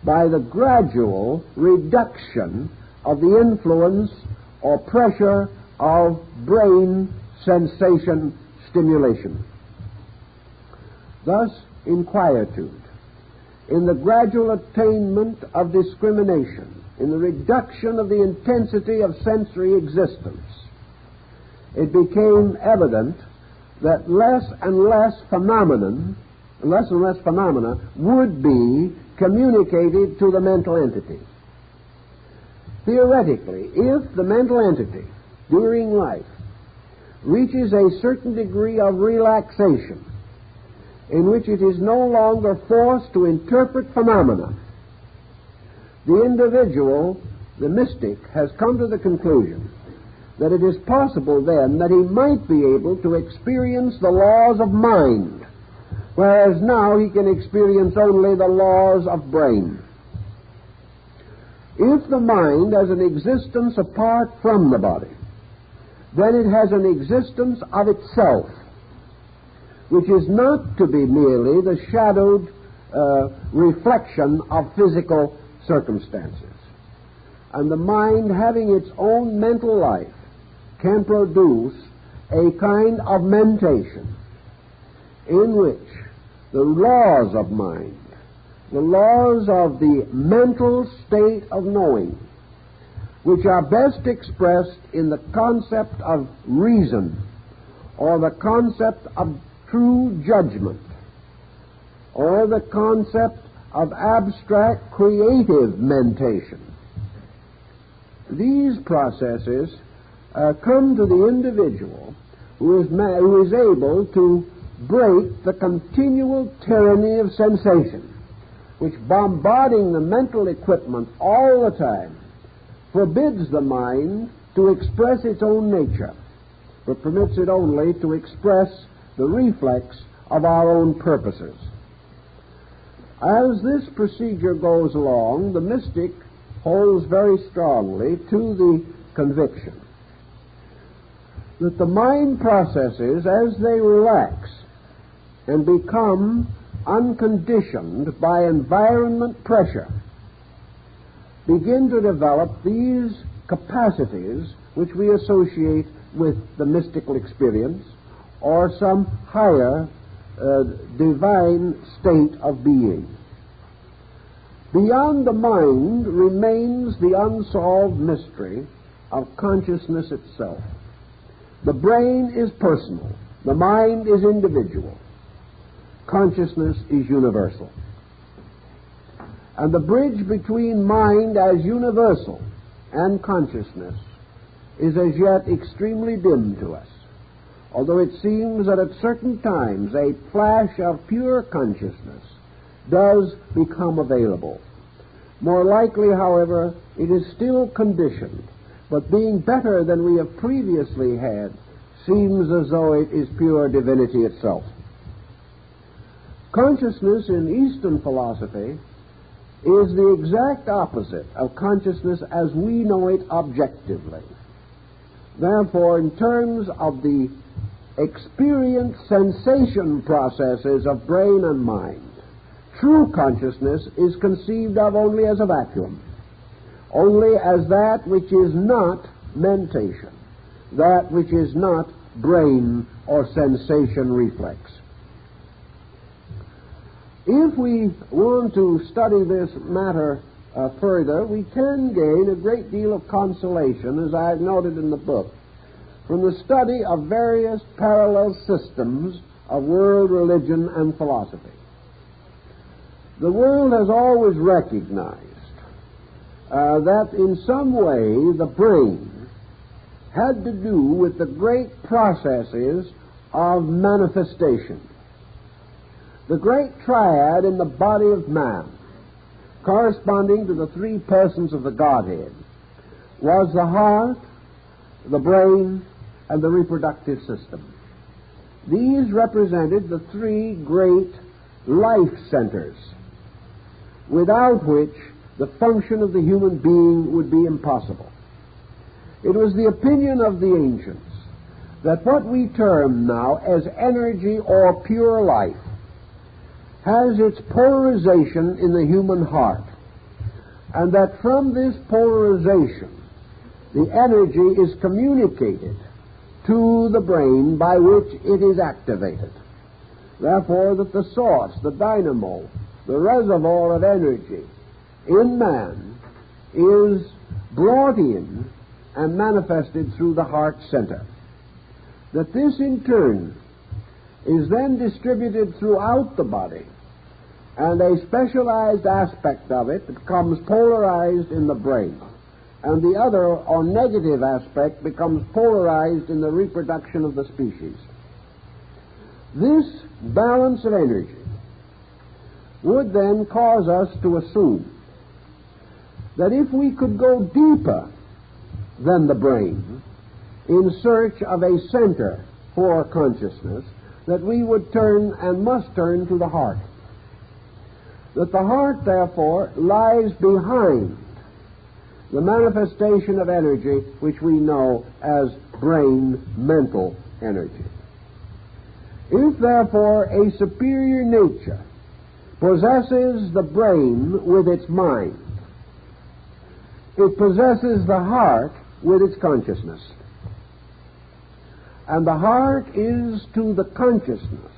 by the gradual reduction of the influence or pressure of brain sensation stimulation. Thus, in quietude, in the gradual attainment of discrimination, in the reduction of the intensity of sensory existence, it became evident that less and less phenomena would be communicated to the mental entity. Theoretically, if the mental entity during life reaches a certain degree of relaxation in which it is no longer forced to interpret phenomena, the individual, the mystic, has come to the conclusion that it is possible then that he might be able to experience the laws of mind, whereas now he can experience only the laws of brain. If the mind has an existence apart from the body, then it has an existence of itself, which is not to be merely the shadowed reflection of physical circumstances. And the mind, having its own mental life, can produce a kind of mentation in which the laws of mind, the laws of the mental state of knowing, which are best expressed in the concept of reason or the concept of true judgment or the concept of abstract creative mentation, these processes come to the individual who is able to break the continual tyranny of sensation, which, bombarding the mental equipment all the time, forbids the mind to express its own nature, but permits it only to express the reflex of our own purposes. As this procedure goes along, the mystic holds very strongly to the conviction that the mind processes, as they relax and become unconditioned by environment pressure, begin to develop these capacities which we associate with the mystical experience or some higher divine state of being. Beyond the mind remains the unsolved mystery of consciousness itself. The brain is personal. The mind is individual. Consciousness is universal. And the bridge between mind as universal and consciousness is as yet extremely dim to us, although it seems that at certain times a flash of pure consciousness does become available. More likely, however, it is still conditioned, but being better than we have previously had, seems as though it is pure divinity itself. Consciousness in Eastern philosophy is the exact opposite of consciousness as we know it objectively. Therefore, in terms of the experience sensation processes of brain and mind, true consciousness is conceived of only as a vacuum, only as that which is not mentation, that which is not brain or sensation reflex. If we want to study this matter further, we can gain a great deal of consolation, as I've noted in the book, from the study of various parallel systems of world religion and philosophy. The world has always recognized that in some way the brain had to do with the great processes of manifestation. The great triad in the body of man, corresponding to the three persons of the Godhead, was the heart, the brain, and the reproductive system. These represented the three great life centers, without which the function of the human being would be impossible. It was the opinion of the ancients that what we term now as energy or pure life has its polarization in the human heart, and that from this polarization the energy is communicated to the brain by which it is activated. Therefore, that the source, the dynamo, the reservoir of energy in man is brought in and manifested through the heart center. That this in turn is then distributed throughout the body, and a specialized aspect of it becomes polarized in the brain, and the other or negative aspect becomes polarized in the reproduction of the species. This balance of energy would then cause us to assume that if we could go deeper than the brain in search of a center for consciousness, that we would turn and must turn to the heart. That the heart, therefore, lies behind the manifestation of energy which we know as brain mental energy. If, therefore, a superior nature possesses the brain with its mind, it possesses the heart with its consciousness. And the heart is to the consciousness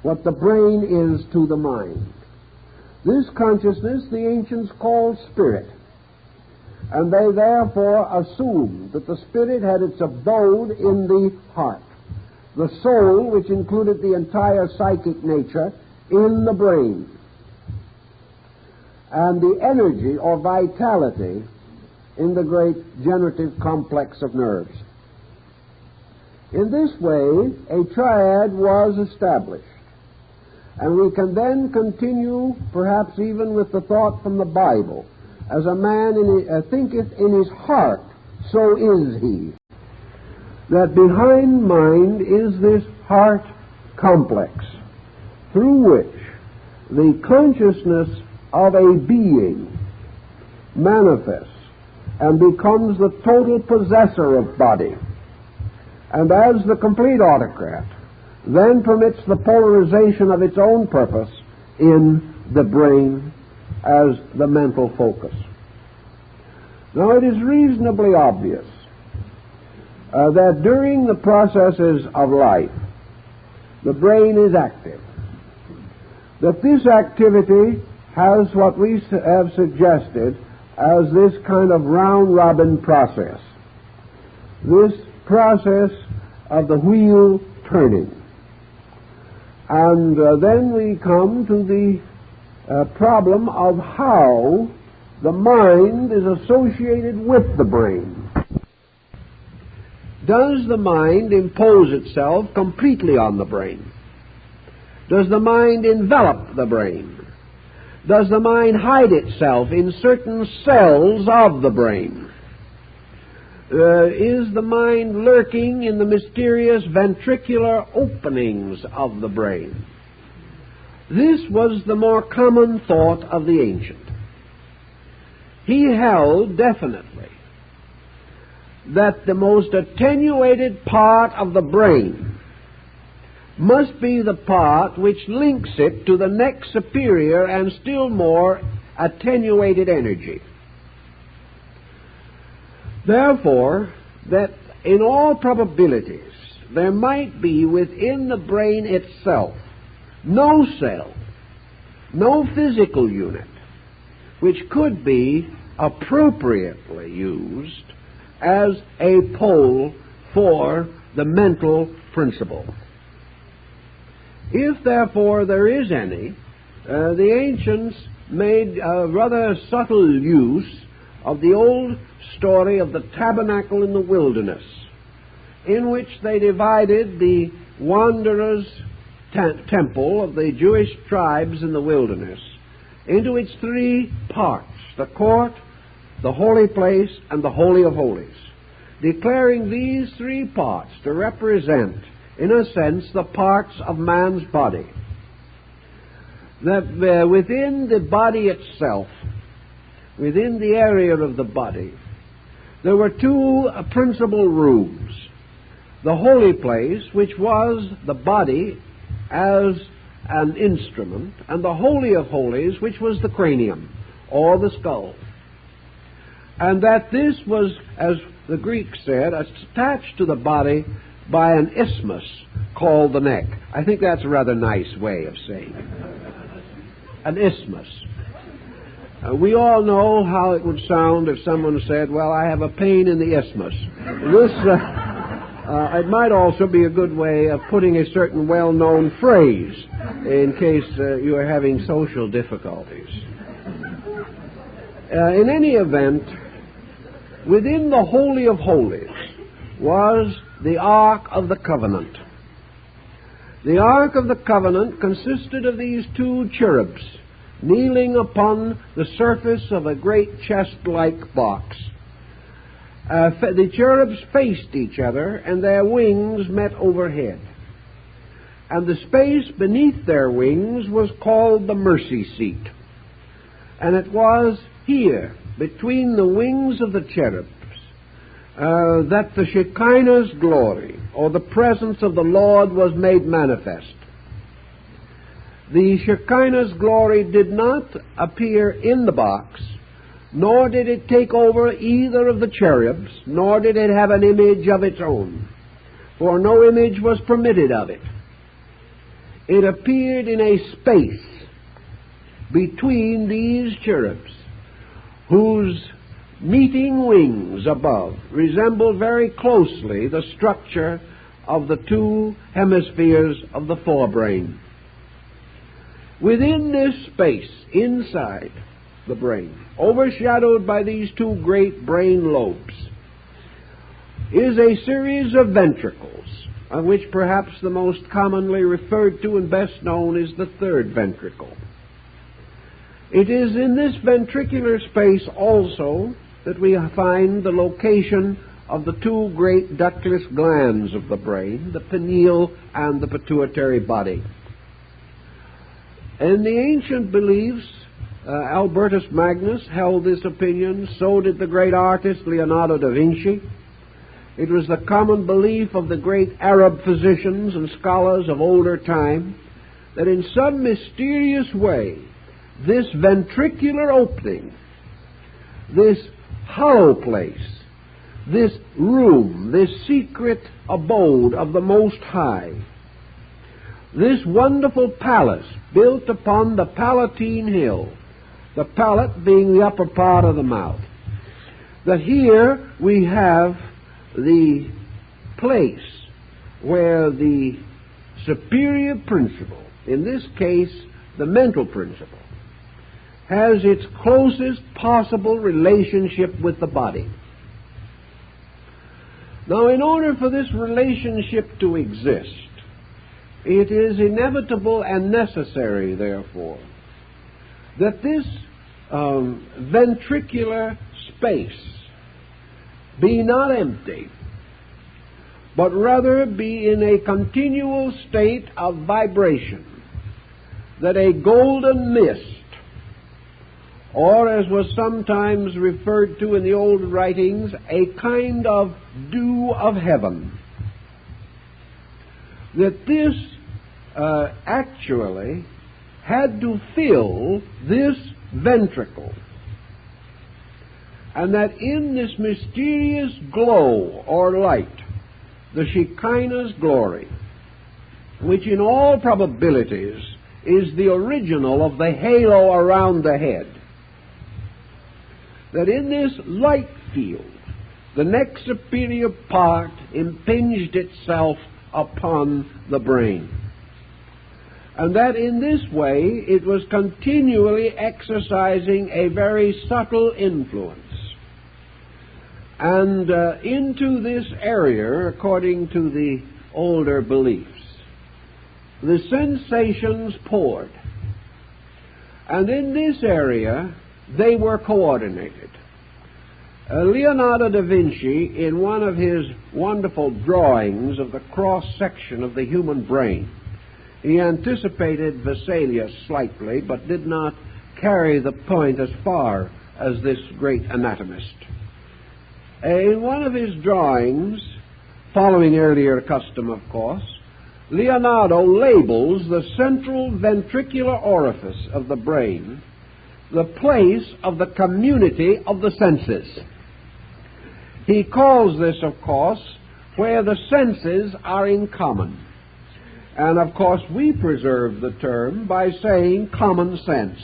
what the brain is to the mind. This consciousness the ancients called spirit, and they therefore assumed that the spirit had its abode in the heart, the soul, which included the entire psychic nature, in the brain, and the energy or vitality in the great generative complex of nerves. In this way, a triad was established. And we can then continue, perhaps even with the thought from the Bible, as a man thinketh in his heart, so is he. That behind mind is this heart complex, through which the consciousness of a being manifests and becomes the total possessor of body, and as the complete autocrat, then permits the polarization of its own purpose in the brain as the mental focus. Now, it is reasonably obvious that during the processes of life, the brain is active. That this activity has what we have suggested as this kind of round-robin process. This process of the wheel turning. And then we come to the problem of how the mind is associated with the brain. Does the mind impose itself completely on the brain? Does the mind envelop the brain? Does the mind hide itself in certain cells of the brain? Is the mind lurking in the mysterious ventricular openings of the brain? This was the more common thought of the ancient. He held definitely that the most attenuated part of the brain must be the part which links it to the next superior and still more attenuated energy. Therefore, that in all probabilities there might be within the brain itself no cell, no physical unit, which could be appropriately used as a pole for the mental principle. If, therefore, there is any, the ancients made a rather subtle use of the old story of the tabernacle in the wilderness, in which they divided the wanderers' temple of the Jewish tribes in the wilderness into its three parts: the court, the holy place, and the holy of holies, declaring these three parts to represent, in a sense, the parts of man's body. That within the body itself, within the area of the body, there were two principal rooms. The holy place, which was the body as an instrument, and the holy of holies, which was the cranium, or the skull. And that this was, as the Greeks said, attached to the body by an isthmus called the neck. I think that's a rather nice way of saying it. An isthmus. We all know how it would sound if someone said, well, I have a pain in the isthmus. It might also be a good way of putting a certain well-known phrase in case you are having social difficulties. In any event, within the Holy of Holies was the Ark of the Covenant. The Ark of the Covenant consisted of these two cherubs kneeling upon the surface of a great chest-like box. The cherubs faced each other, and their wings met overhead. And the space beneath their wings was called the mercy seat. And it was here, between the wings of the cherubs, that the Shekinah's glory, or the presence of the Lord, was made manifest. The Shekinah's glory did not appear in the box, nor did it take over either of the cherubs, nor did it have an image of its own, for no image was permitted of it. It appeared in a space between these cherubs, whose meeting wings above resembled very closely the structure of the two hemispheres of the forebrain. Within this space, inside, the brain, overshadowed by these two great brain lobes, is a series of ventricles, of which perhaps the most commonly referred to and best known is the third ventricle. It is in this ventricular space also that we find the location of the two great ductless glands of the brain, the pineal and the pituitary body. In the ancient beliefs, Albertus Magnus held this opinion, so did the great artist Leonardo da Vinci. It was the common belief of the great Arab physicians and scholars of older time that in some mysterious way this ventricular opening, this hollow place, this room, this secret abode of the Most High, this wonderful palace built upon the Palatine Hill, the palate being the upper part of the mouth, that here we have the place where the superior principle, in this case the mental principle, has its closest possible relationship with the body. Now, in order for this relationship to exist, it is inevitable and necessary, therefore, that this ventricular space be not empty, but rather be in a continual state of vibration, that a golden mist, or as was sometimes referred to in the old writings, a kind of dew of heaven, that this actually had to fill this ventricle, and that in this mysterious glow or light, the Shekinah's glory, which in all probabilities is the original of the halo around the head, that in this light field the next superior part impinged itself upon the brain, and that in this way it was continually exercising a very subtle influence. And into this area, according to the older beliefs, the sensations poured. And in this area, they were coordinated. Leonardo da Vinci, in one of his wonderful drawings of the cross-section of the human brain, he anticipated Vesalius slightly, but did not carry the point as far as this great anatomist. In one of his drawings, following earlier custom, of course, Leonardo labels the central ventricular orifice of the brain the place of the community of the senses. He calls this, of course, where the senses are in common. And, of course, we preserve the term by saying common sense.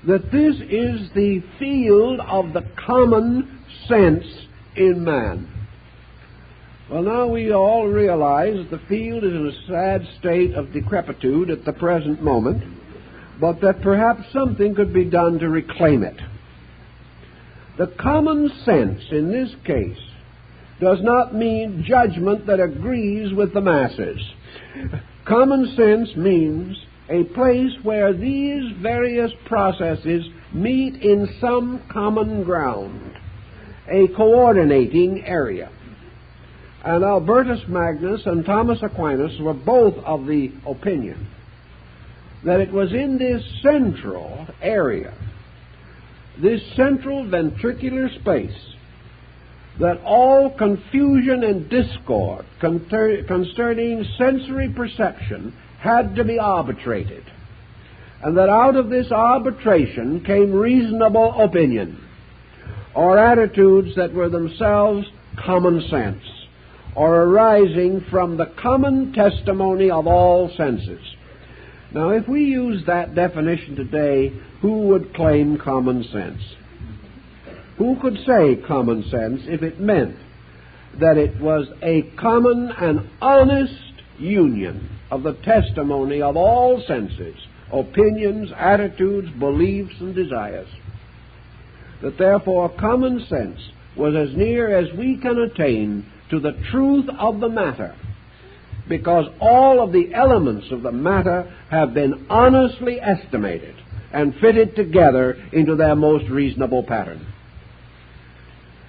That this is the field of the common sense in man. Well, now we all realize the field is in a sad state of decrepitude at the present moment, but that perhaps something could be done to reclaim it. The common sense in this case does not mean judgment that agrees with the masses. Common sense means a place where these various processes meet in some common ground, a coordinating area. And Albertus Magnus and Thomas Aquinas were both of the opinion that it was in this central area, this central ventricular space, that all confusion and discord concerning sensory perception had to be arbitrated, and that out of this arbitration came reasonable opinion, or attitudes that were themselves common sense, or arising from the common testimony of all senses. Now, if we use that definition today, who would claim common sense? Who could say common sense if it meant that it was a common and honest union of the testimony of all senses opinions, attitudes, beliefs, and desires. That therefore common sense was as near as we can attain to the truth of the matter, because all of the elements of the matter have been honestly estimated and fitted together into their most reasonable pattern.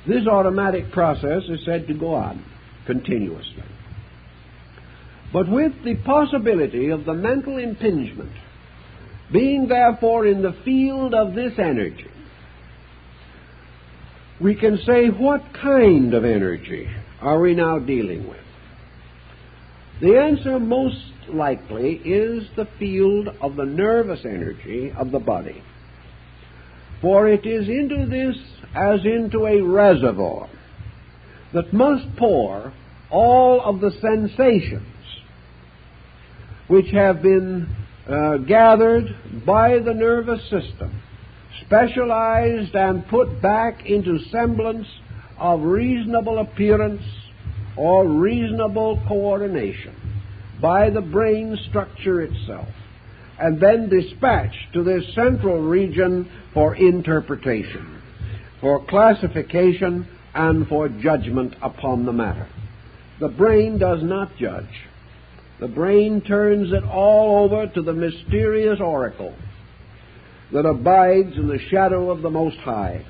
This automatic process is said to go on continuously. But with the possibility of the mental impingement being therefore in the field of this energy, we can say, what kind of energy are we now dealing with? The answer most likely is the field of the nervous energy of the body. For it is into this as into a reservoir that must pour all of the sensations which have been gathered by the nervous system, specialized and put back into semblance of reasonable appearance or reasonable coordination by the brain structure itself, and then dispatched to this central region for interpretation, for classification, and for judgment upon the matter. The brain does not judge. The brain turns it all over to the mysterious oracle that abides in the shadow of the Most High.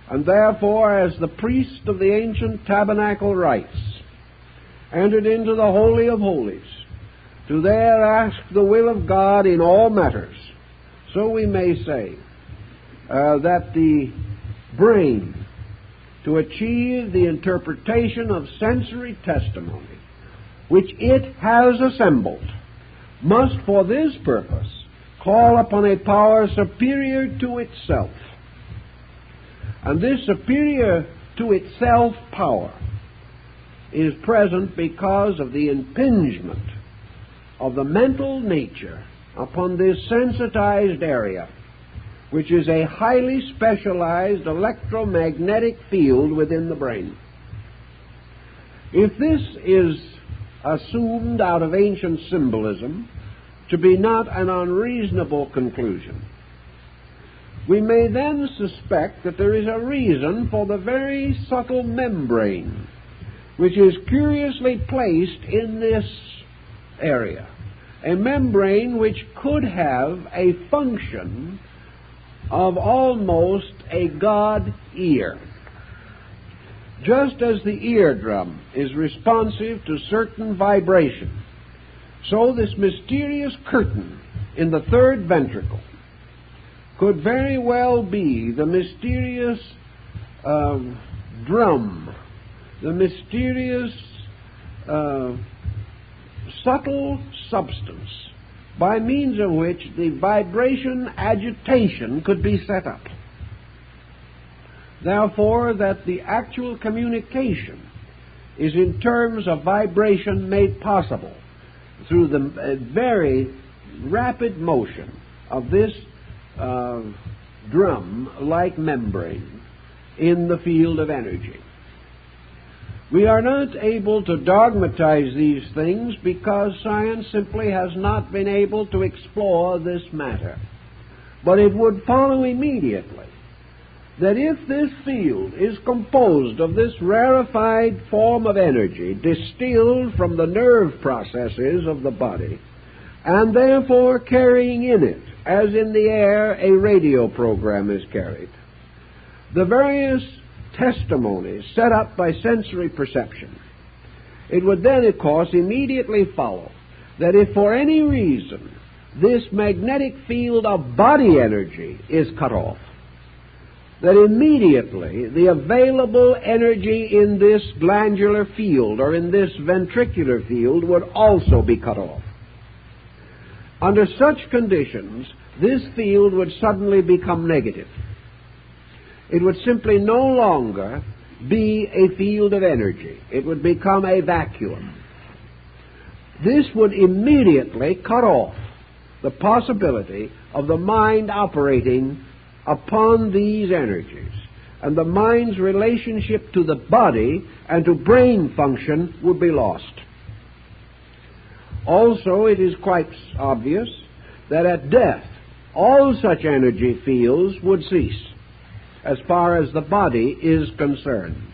And therefore, as the priest of the ancient tabernacle rites entered into the Holy of Holies to there ask the will of God in all matters, so we may say that the brain, to achieve the interpretation of sensory testimony which it has assembled, must for this purpose call upon a power superior to itself. And this superior to itself power is present because of the impingement of the mental nature upon this sensitized area, which is a highly specialized electromagnetic field within the brain. If this is assumed out of ancient symbolism to be not an unreasonable conclusion, we may then suspect that there is a reason for the very subtle membrane which is curiously placed in this area, a membrane which could have a function of almost a God ear. Just as the eardrum is responsive to certain vibration, so this mysterious curtain in the third ventricle could very well be the mysterious drum, the mysterious subtle substance by means of which the vibration agitation could be set up. Therefore, that the actual communication is in terms of vibration made possible through the very rapid motion of this drum-like membrane in the field of energy. We are not able to dogmatize these things because science simply has not been able to explore this matter. But it would follow immediately that if this field is composed of this rarefied form of energy distilled from the nerve processes of the body, and therefore carrying in it, as in the air a radio program is carried, the various testimonies set up by sensory perception, it would then, of course, immediately follow that if for any reason this magnetic field of body energy is cut off, that immediately the available energy in this glandular field or in this ventricular field would also be cut off. Under such conditions, this field would suddenly become negative. It would simply no longer be a field of energy. It would become a vacuum. This would immediately cut off the possibility of the mind operating upon these energies, and the mind's relationship to the body and to brain function would be lost. Also, it is quite obvious that at death all such energy fields would cease as far as the body is concerned.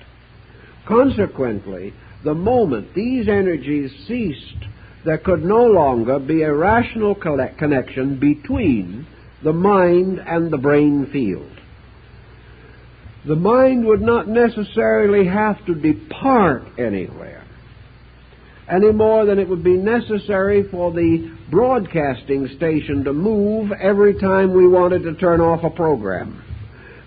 Consequently, the moment these energies ceased, there could no longer be a rational connection between the mind and the brain field. The mind would not necessarily have to depart anywhere, any more than it would be necessary for the broadcasting station to move every time we wanted to turn off a program.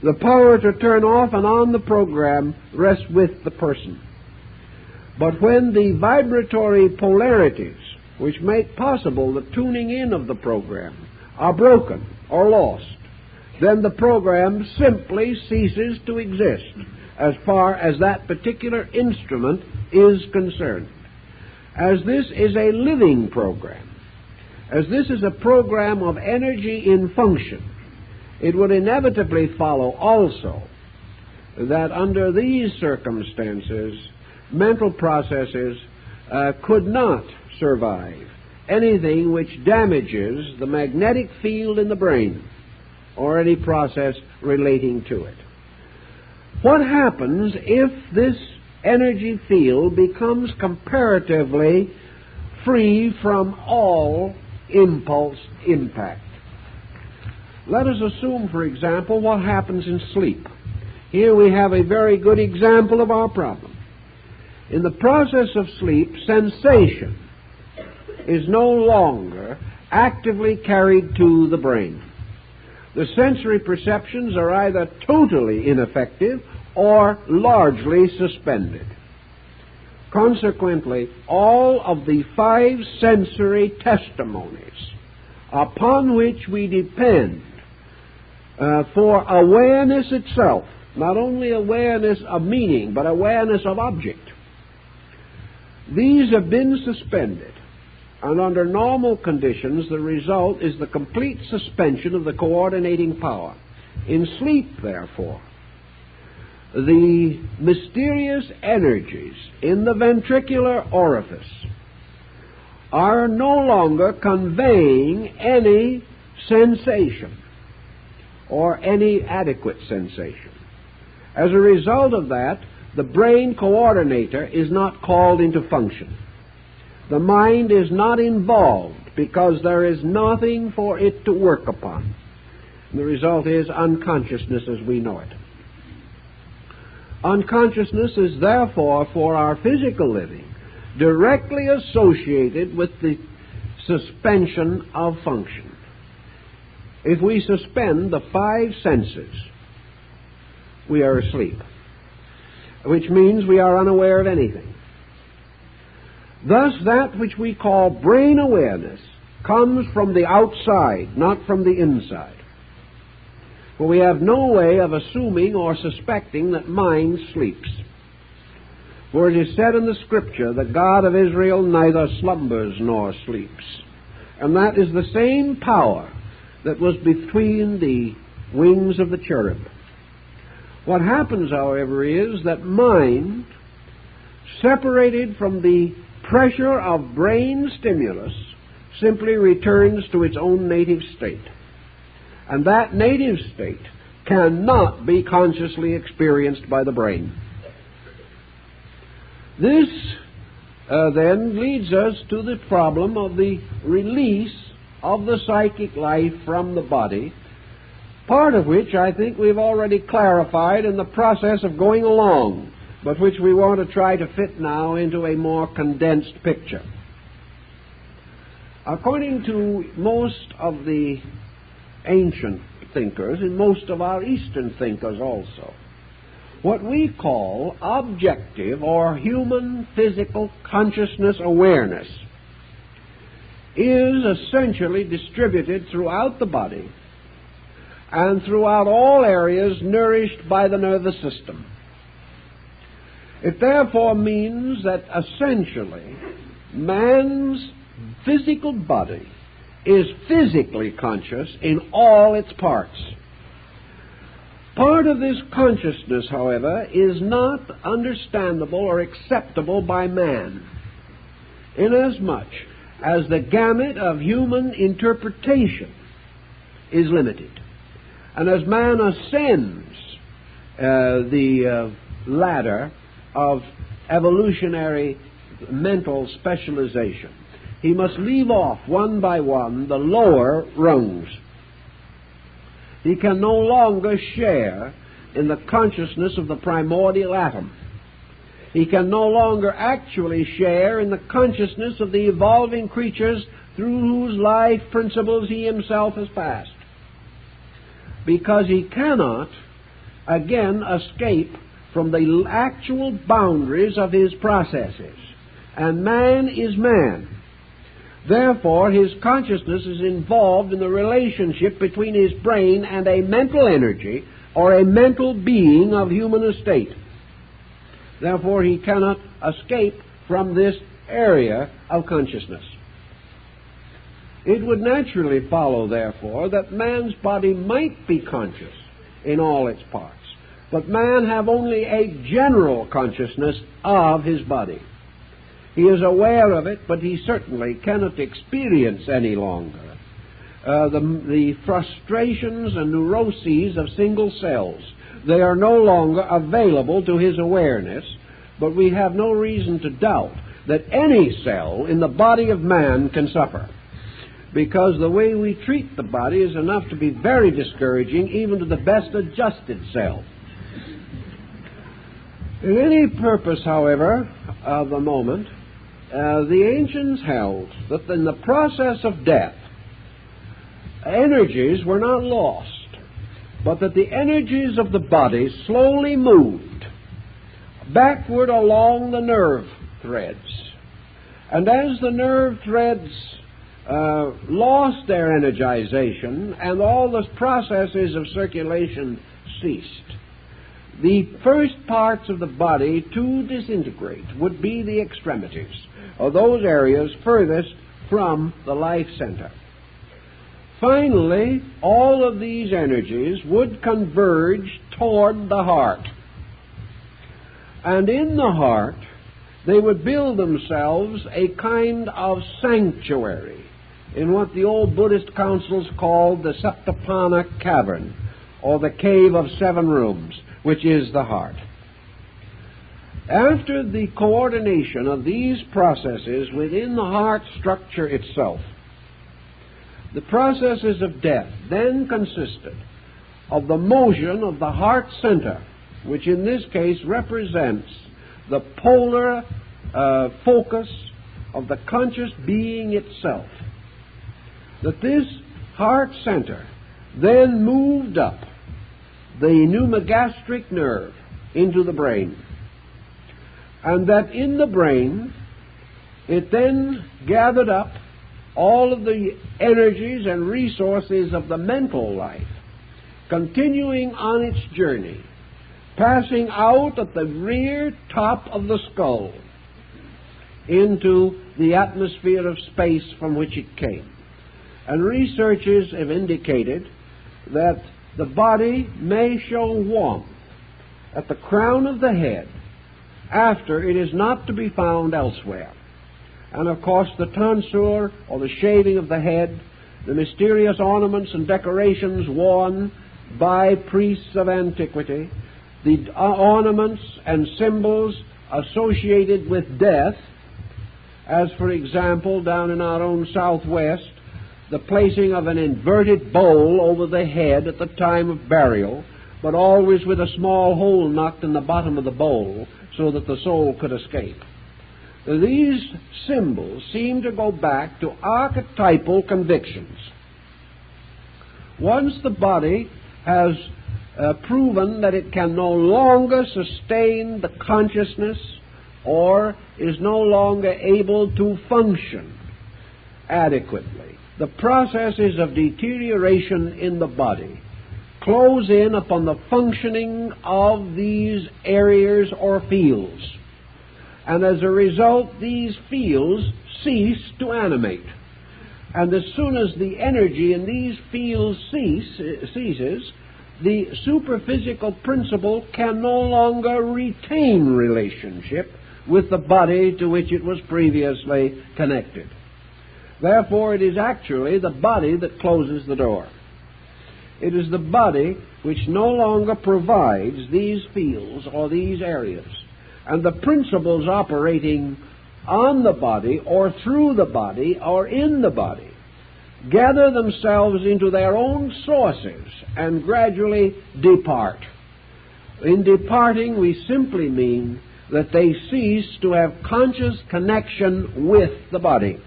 The power to turn off and on the program rests with the person. But when the vibratory polarities which make possible the tuning in of the program are broken or lost, then the program simply ceases to exist as far as that particular instrument is concerned. As this is a living program, as this is a program of energy in function, it would inevitably follow also that under these circumstances, mental processes could not survive anything which damages the magnetic field in the brain or any process relating to it. What happens if this energy field becomes comparatively free from all impulse impact? Let us assume, for example, what happens in sleep. Here we have a very good example of our problem. In the process of sleep, sensation is no longer actively carried to the brain. The sensory perceptions are either totally ineffective or largely suspended. Consequently, all of the 5 sensory testimonies upon which we depend for awareness itself, not only awareness of meaning, but awareness of object, these have been suspended. And under normal conditions, the result is the complete suspension of the coordinating power. In sleep, therefore, the mysterious energies in the ventricular orifice are no longer conveying any sensation or any adequate sensation. As a result of that, the brain coordinator is not called into function. The mind is not involved because there is nothing for it to work upon. And the result is unconsciousness as we know it. Unconsciousness is therefore, for our physical living, directly associated with the suspension of function. If we suspend the 5 senses, we are asleep, which means we are unaware of anything. Thus, that which we call brain awareness comes from the outside, not from the inside. For we have no way of assuming or suspecting that mind sleeps. For it is said in the Scripture, the God of Israel neither slumbers nor sleeps. And that is the same power that was between the wings of the cherub. What happens, however, is that mind, separated from the pressure of brain stimulus, simply returns to its own native state. And that native state cannot be consciously experienced by the brain. This then leads us to the problem of the release of the psychic life from the body, part of which I think we've already clarified in the process of going along, but which we want to try to fit now into a more condensed picture. According to most of the ancient thinkers, and most of our Eastern thinkers also, what we call objective or human physical consciousness awareness is essentially distributed throughout the body and throughout all areas nourished by the nervous system. It therefore means that essentially man's physical body is physically conscious in all its parts. Part of this consciousness, however, is not understandable or acceptable by man, inasmuch as the gamut of human interpretation is limited. And as man ascends the ladder of evolutionary mental specialization, he must leave off one by one the lower rungs. He can no longer share in the consciousness of the primordial atom. He can no longer actually share in the consciousness of the evolving creatures through whose life principles he himself has passed, because he cannot again escape from the actual boundaries of his processes. And man is man. Therefore, his consciousness is involved in the relationship between his brain and a mental energy or a mental being of human estate. Therefore, he cannot escape from this area of consciousness. It would naturally follow, therefore, that man's body might be conscious in all its parts, but man have only a general consciousness of his body. He is aware of it, but he certainly cannot experience any longer the frustrations and neuroses of single cells. They are no longer available to his awareness, but we have no reason to doubt that any cell in the body of man can suffer, because the way we treat the body is enough to be very discouraging even to the best adjusted cell. In any purpose, however, of the moment, the ancients held that in the process of death, energies were not lost, but that the energies of the body slowly moved backward along the nerve threads. And as the nerve threads lost their energization and all the processes of circulation ceased, the first parts of the body to disintegrate would be the extremities, or those areas furthest from the life center. Finally, all of these energies would converge toward the heart. And in the heart, they would build themselves a kind of sanctuary in what the old Buddhist councils called the Saptapana cavern, or the cave of 7 rooms, which is the heart. After the coordination of these processes within the heart structure itself, the processes of death then consisted of the motion of the heart center, which in this case represents the polar focus of the conscious being itself. That this heart center then moved up the pneumogastric nerve into the brain, and that in the brain it then gathered up all of the energies and resources of the mental life, continuing on its journey, passing out at the rear top of the skull into the atmosphere of space from which it came. And researchers have indicated that the body may show warmth at the crown of the head after it is not to be found elsewhere. And of course the tonsure, or the shaving of the head, the mysterious ornaments and decorations worn by priests of antiquity, the ornaments and symbols associated with death, as for example down in our own Southwest, the placing of an inverted bowl over the head at the time of burial, but always with a small hole knocked in the bottom of the bowl so that the soul could escape. These symbols seem to go back to archetypal convictions. Once the body has proven that it can no longer sustain the consciousness or is no longer able to function adequately, the processes of deterioration in the body close in upon the functioning of these areas or fields. And as a result, these fields cease to animate. And as soon as the energy in these fields ceases, the superphysical principle can no longer retain relationship with the body to which it was previously connected. Therefore, it is actually the body that closes the door. It is the body which no longer provides these fields or these areas. And the principles operating on the body or through the body or in the body gather themselves into their own sources and gradually depart. In departing, we simply mean that they cease to have conscious connection with the body.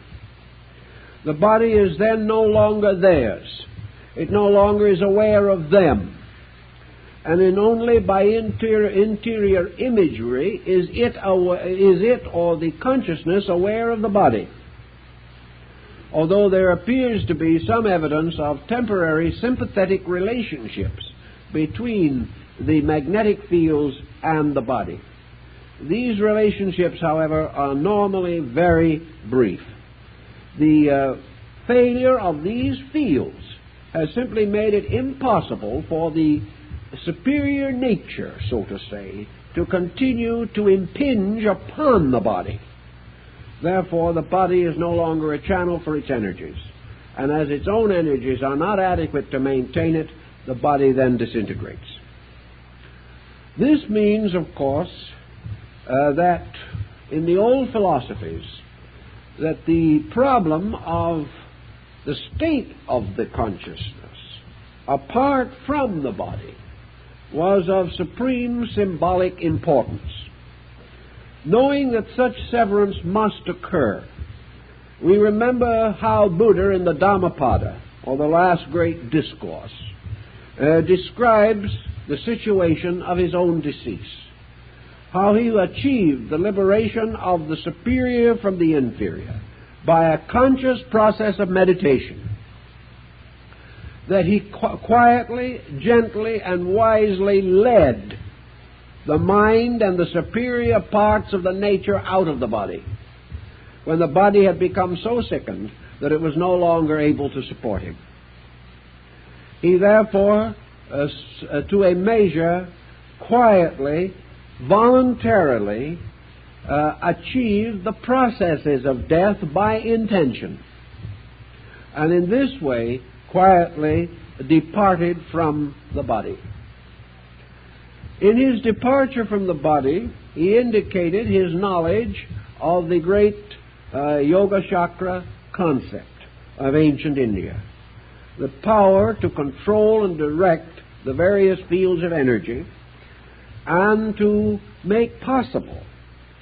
The body is then no longer theirs. It no longer is aware of them. And in only by interior imagery is it or the consciousness aware of the body. Although there appears to be some evidence of temporary sympathetic relationships between the magnetic fields and the body. These relationships, however, are normally very brief. The failure of these fields has simply made it impossible for the superior nature, so to say, to continue to impinge upon the body. Therefore, the body is no longer a channel for its energies. And as its own energies are not adequate to maintain it, the body then disintegrates. This means, of course, that in the old philosophies, that the problem of the state of the consciousness, apart from the body, was of supreme symbolic importance. Knowing that such severance must occur, we remember how Buddha in the Dhammapada, or the last great discourse, describes the situation of his own decease. How he achieved the liberation of the superior from the inferior by a conscious process of meditation. That he quietly, gently, and wisely led the mind and the superior parts of the nature out of the body, when the body had become so sickened that it was no longer able to support him. He therefore, to a measure, quietly, voluntarily achieved the processes of death by intention, and in this way quietly departed from the body. In his departure from the body, he indicated his knowledge of the great Yoga Chakra concept of ancient India, the power to control and direct the various fields of energy and to make possible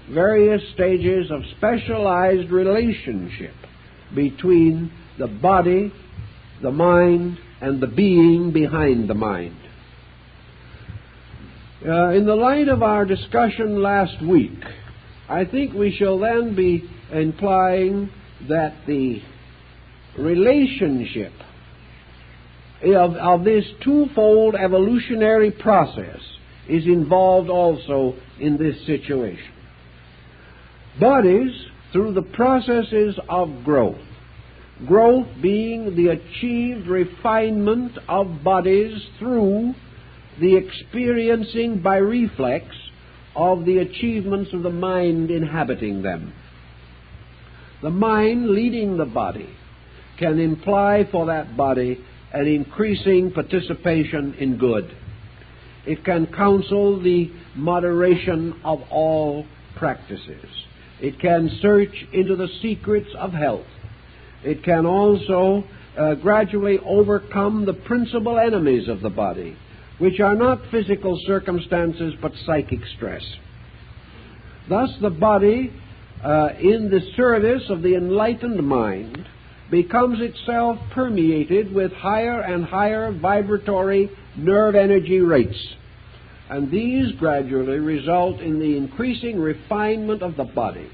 various stages of specialized relationship between the body, the mind, and the being behind the mind. In the light of our discussion last week, I think we shall then be implying that the relationship of this twofold evolutionary process is involved also in this situation. Bodies, through the processes of growth being the achieved refinement of bodies through the experiencing by reflex of the achievements of the mind inhabiting them. The mind leading the body can imply for that body an increasing participation in good. It can counsel the moderation of all practices. It can search into the secrets of health. It can also gradually overcome the principal enemies of the body, which are not physical circumstances but psychic stress. Thus the body, in the service of the enlightened mind, becomes itself permeated with higher and higher vibratory nerve energy rates. And these gradually result in the increasing refinement of the body.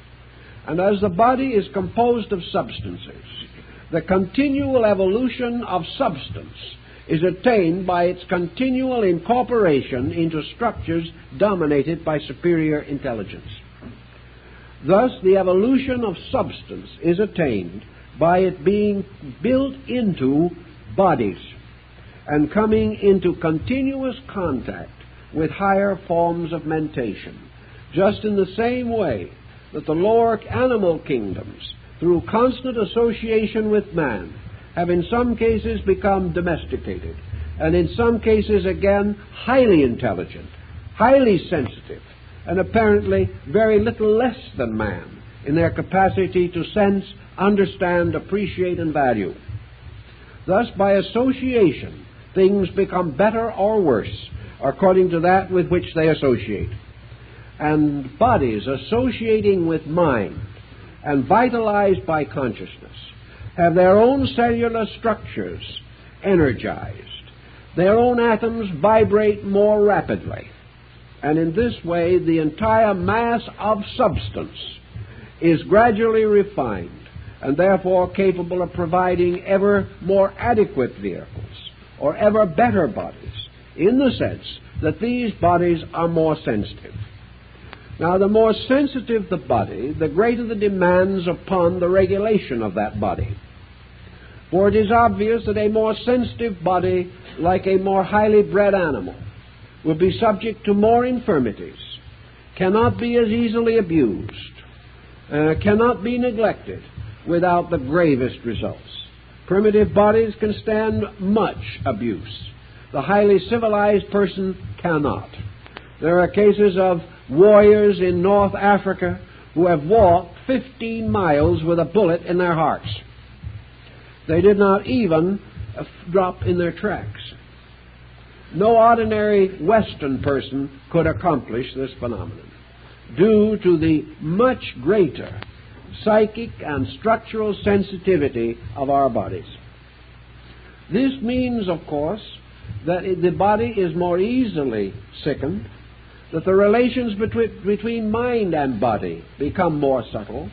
And as the body is composed of substances, the continual evolution of substance is attained by its continual incorporation into structures dominated by superior intelligence. Thus, the evolution of substance is attained by it being built into bodies and coming into continuous contact with higher forms of mentation, just in the same way that the lower animal kingdoms through constant association with man, have in some cases become domesticated, and in some cases again highly intelligent, highly sensitive, and apparently very little less than man in their capacity to sense, understand, appreciate, and value. Thus, by association, things become better or worse according to that with which they associate. And bodies associating with mind and vitalized by consciousness have their own cellular structures energized. Their own atoms vibrate more rapidly. And in this way, the entire mass of substance is gradually refined and therefore capable of providing ever more adequate vehicles or ever better bodies, in the sense that these bodies are more sensitive. Now, the more sensitive the body, the greater the demands upon the regulation of that body. For it is obvious that a more sensitive body, like a more highly bred animal, will be subject to more infirmities, cannot be as easily abused, cannot be neglected without the gravest results. Primitive bodies can stand much abuse. The highly civilized person cannot. There are cases of warriors in North Africa who have walked 15 miles with a bullet in their hearts. They did not even drop in their tracks. No ordinary Western person could accomplish this phenomenon, due to the much greater psychic and structural sensitivity of our bodies. This means, of course, that the body is more easily sickened, that the relations between mind and body become more subtle,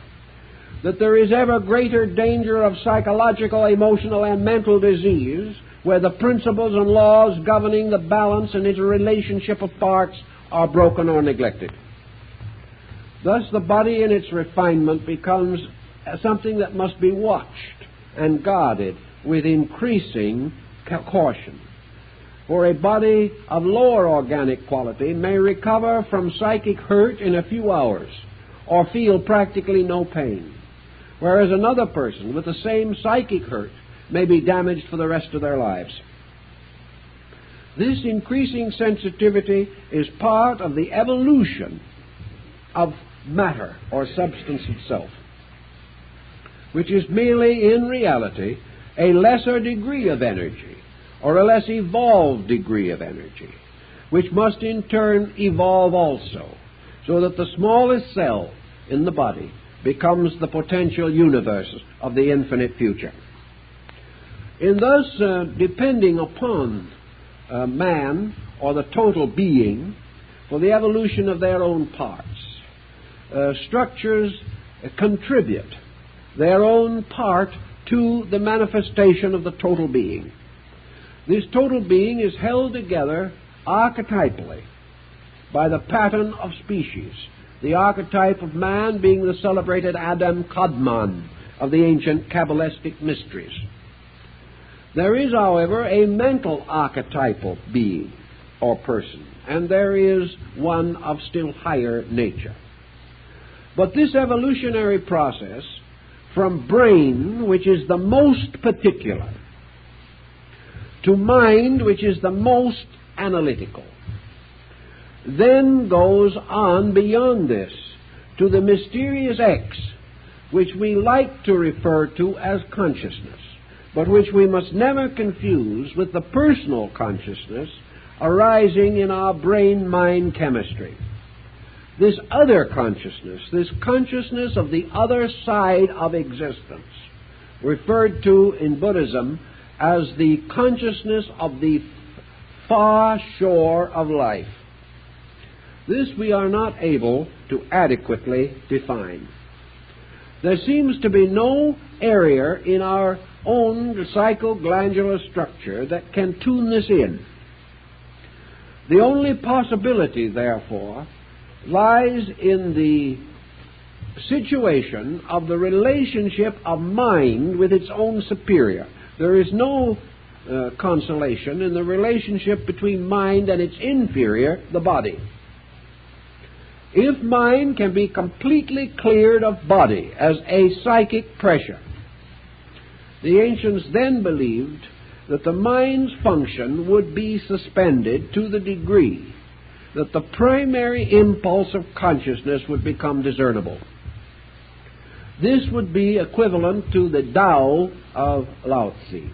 that there is ever greater danger of psychological, emotional, and mental disease, where the principles and laws governing the balance and interrelationship of parts are broken or neglected. Thus, the body in its refinement becomes something that must be watched and guarded with increasing caution. For a body of lower organic quality may recover from psychic hurt in a few hours or feel practically no pain, whereas another person with the same psychic hurt may be damaged for the rest of their lives. This increasing sensitivity is part of the evolution of matter or substance itself, which is merely in reality a lesser degree of energy or a less evolved degree of energy, which must in turn evolve also, so that the smallest cell in the body becomes the potential universe of the infinite future. In thus depending upon man or the total being for the evolution of their own parts, structures contribute their own part to the manifestation of the total being. This total being is held together archetypally by the pattern of species, the archetype of man being the celebrated Adam Kadmon of the ancient Kabbalistic mysteries. There is, however, a mental archetypal being or person, and there is one of still higher nature. But this evolutionary process from brain, which is the most particular, to mind, which is the most analytical, then goes on beyond this to the mysterious X, which we like to refer to as consciousness, but which we must never confuse with the personal consciousness arising in our brain-mind chemistry. This other consciousness, this consciousness of the other side of existence, referred to in Buddhism as the consciousness of the far shore of life. This we are not able to adequately define. There seems to be no area in our own psychoglandular structure that can tune this in. The only possibility, therefore, lies in the situation of the relationship of mind with its own superior. There is no consolation in the relationship between mind and its inferior, the body. if mind can be completely cleared of body as a psychic pressure, the ancients then believed that the mind's function would be suspended to the degree that the primary impulse of consciousness would become discernible. This would be equivalent to the Tao of Lao Tzu.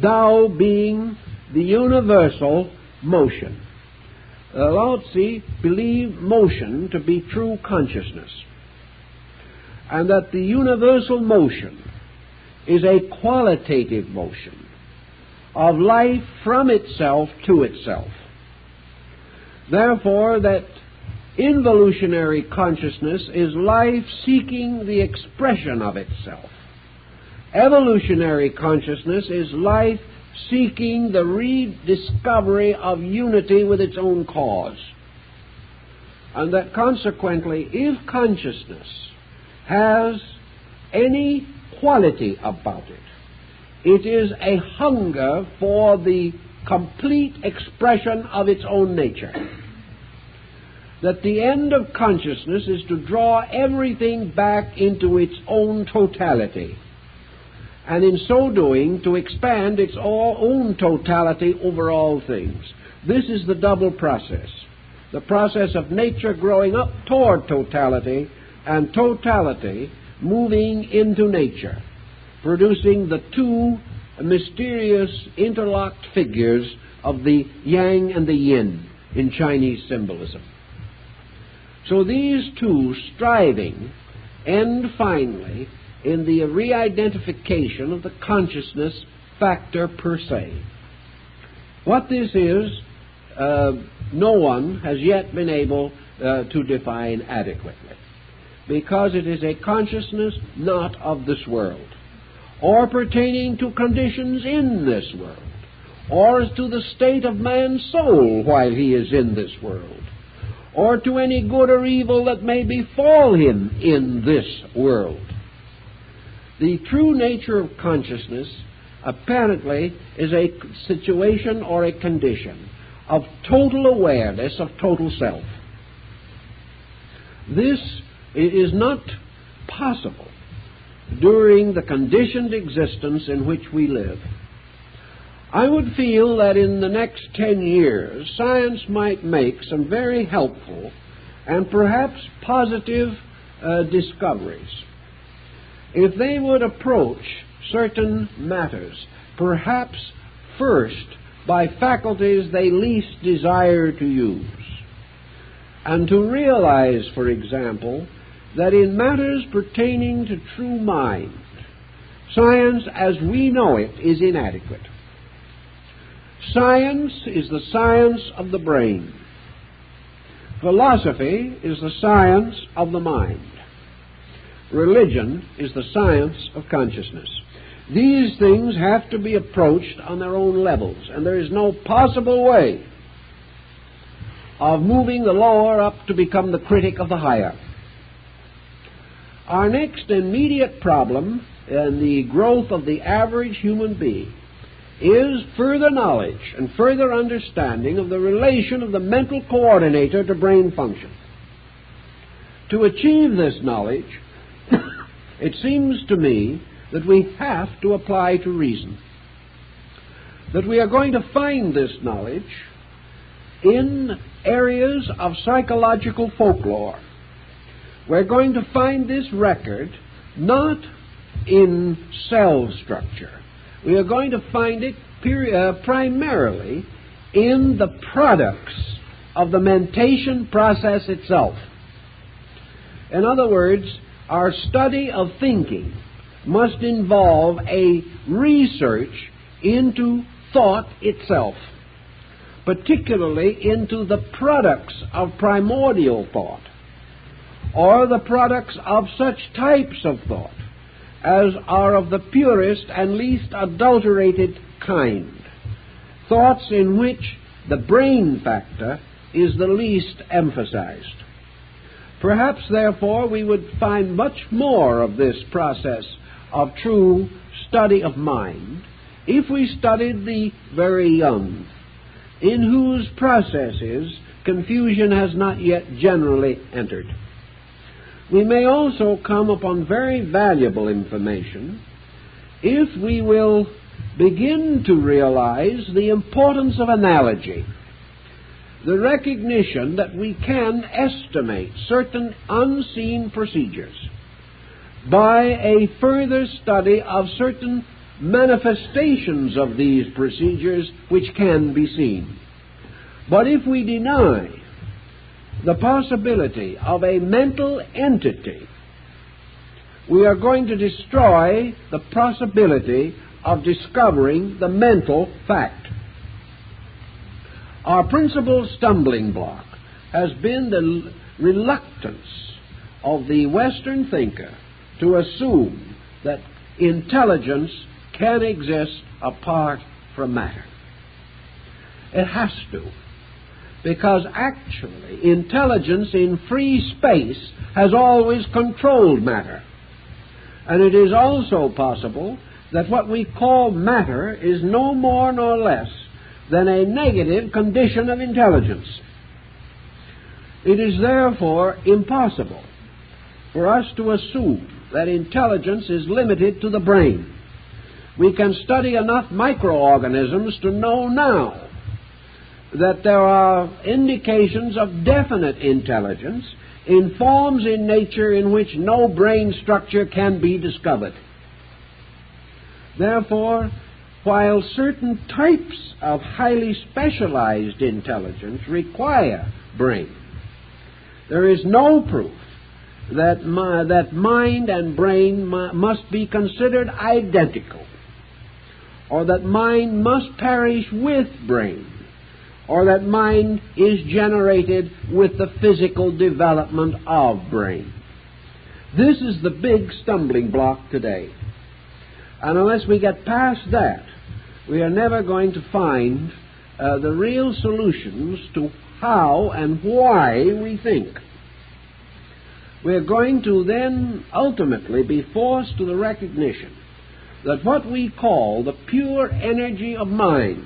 Tao being the universal motion. Lao Tzu believed motion to be true consciousness, and that the universal motion is a qualitative motion of life from itself to itself. Therefore, that involutionary consciousness is life seeking the expression of itself. Evolutionary consciousness is life seeking the rediscovery of unity with its own cause. And that consequently, if consciousness has any quality about it, it is a hunger for the complete expression of its own nature. That the end of consciousness is to draw everything back into its own totality, and in so doing to expand its own totality over all things. This is the double process, the process of nature growing up toward totality and totality moving into nature, producing the two mysterious interlocked figures of the yang and the yin in Chinese symbolism. So these two striving end finally in the re-identification of the consciousness factor per se. What this is, no one has yet been able to define adequately, because it is a consciousness not of this world, or pertaining to conditions in this world, or to the state of man's soul while he is in this world, or to any good or evil that may befall him in this world. The true nature of consciousness apparently is a situation or a condition of total awareness of total self. This is not possible during the conditioned existence in which we live. I would feel that in the next 10 years, science might make some very helpful and perhaps positive discoveries. If they would approach certain matters, perhaps first by faculties they least desire to use, and to realize, for example, that in matters pertaining to true mind, science as we know it is inadequate. Science is the science of the brain. Philosophy is the science of the mind. Religion is the science of consciousness. These things have to be approached on their own levels, and there is no possible way of moving the lower up to become the critic of the higher. Our next immediate problem in the growth of the average human being is further knowledge and further understanding of the relation of the mental coordinator to brain function. To achieve this knowledge, it seems to me that we have to apply to reason. That we are going to find this knowledge in areas of psychological folklore. We're going to find this record not in cell structure. We are going to find it primarily in the products of the mentation process itself. In other words, our study of thinking must involve a research into thought itself, particularly into the products of primordial thought, or the products of such types of thought as are of the purest and least adulterated kind, thoughts in which the brain factor is the least emphasized. Perhaps, therefore, we would find much more of this process of true study of mind if we studied the very young, in whose processes confusion has not yet generally entered. We may also come upon very valuable information if we will begin to realize the importance of analogy, the recognition that we can estimate certain unseen procedures by a further study of certain manifestations of these procedures which can be seen. But if we deny the possibility of a mental entity, we are going to destroy the possibility of discovering the mental fact. Our principal stumbling block has been the reluctance of the Western thinker to assume that intelligence can exist apart from matter. It has to, because actually intelligence in free space has always controlled matter. And it is also possible that what we call matter is no more nor less than a negative condition of intelligence. It is therefore impossible for us to assume that intelligence is limited to the brain. We can study enough microorganisms to know now that there are indications of definite intelligence in forms in nature in which no brain structure can be discovered. Therefore, while certain types of highly specialized intelligence require brain, there is no proof that mind and brain must be considered identical, or that mind must perish with brain, or that mind is generated with the physical development of brain. This is the big stumbling block today. And unless we get past that, we are never going to find the real solutions to how and why we think. We are going to then ultimately be forced to the recognition that what we call the pure energy of mind,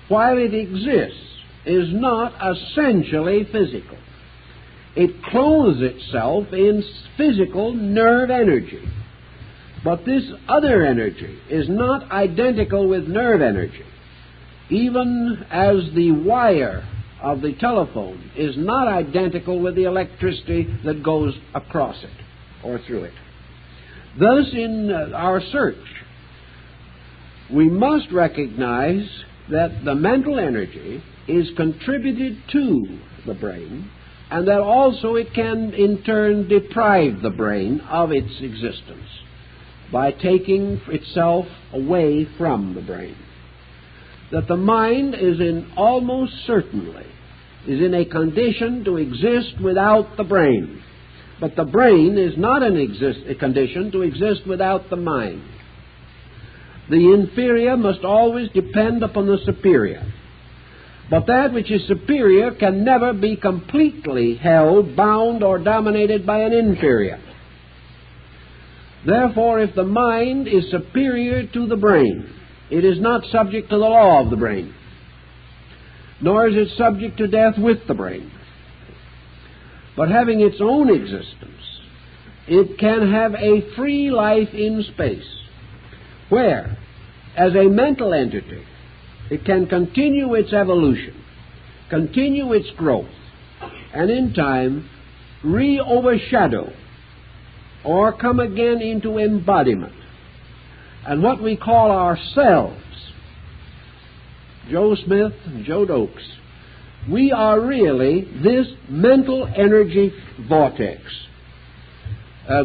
while it exists, is not essentially physical. It clothes itself in physical nerve energy. But this other energy is not identical with nerve energy, even as the wire of the telephone is not identical with the electricity that goes across it or through it. Thus, in our search, we must recognize that the mental energy is contributed to the brain, and that also it can in turn deprive the brain of its existence by taking itself away from the brain. That the mind is almost certainly in a condition to exist without the brain, but the brain is not in a condition to exist without the mind. The inferior must always depend upon the superior, but that which is superior can never be completely held, bound, or dominated by an inferior. Therefore, if the mind is superior to the brain, it is not subject to the law of the brain, nor is it subject to death with the brain. But having its own existence, it can have a free life in space, where, as a mental entity, it can continue its evolution, continue its growth, and in time re-overshadow or come again into embodiment. And what we call ourselves, Joe Smith and Joe Dokes, we are really this mental energy vortex,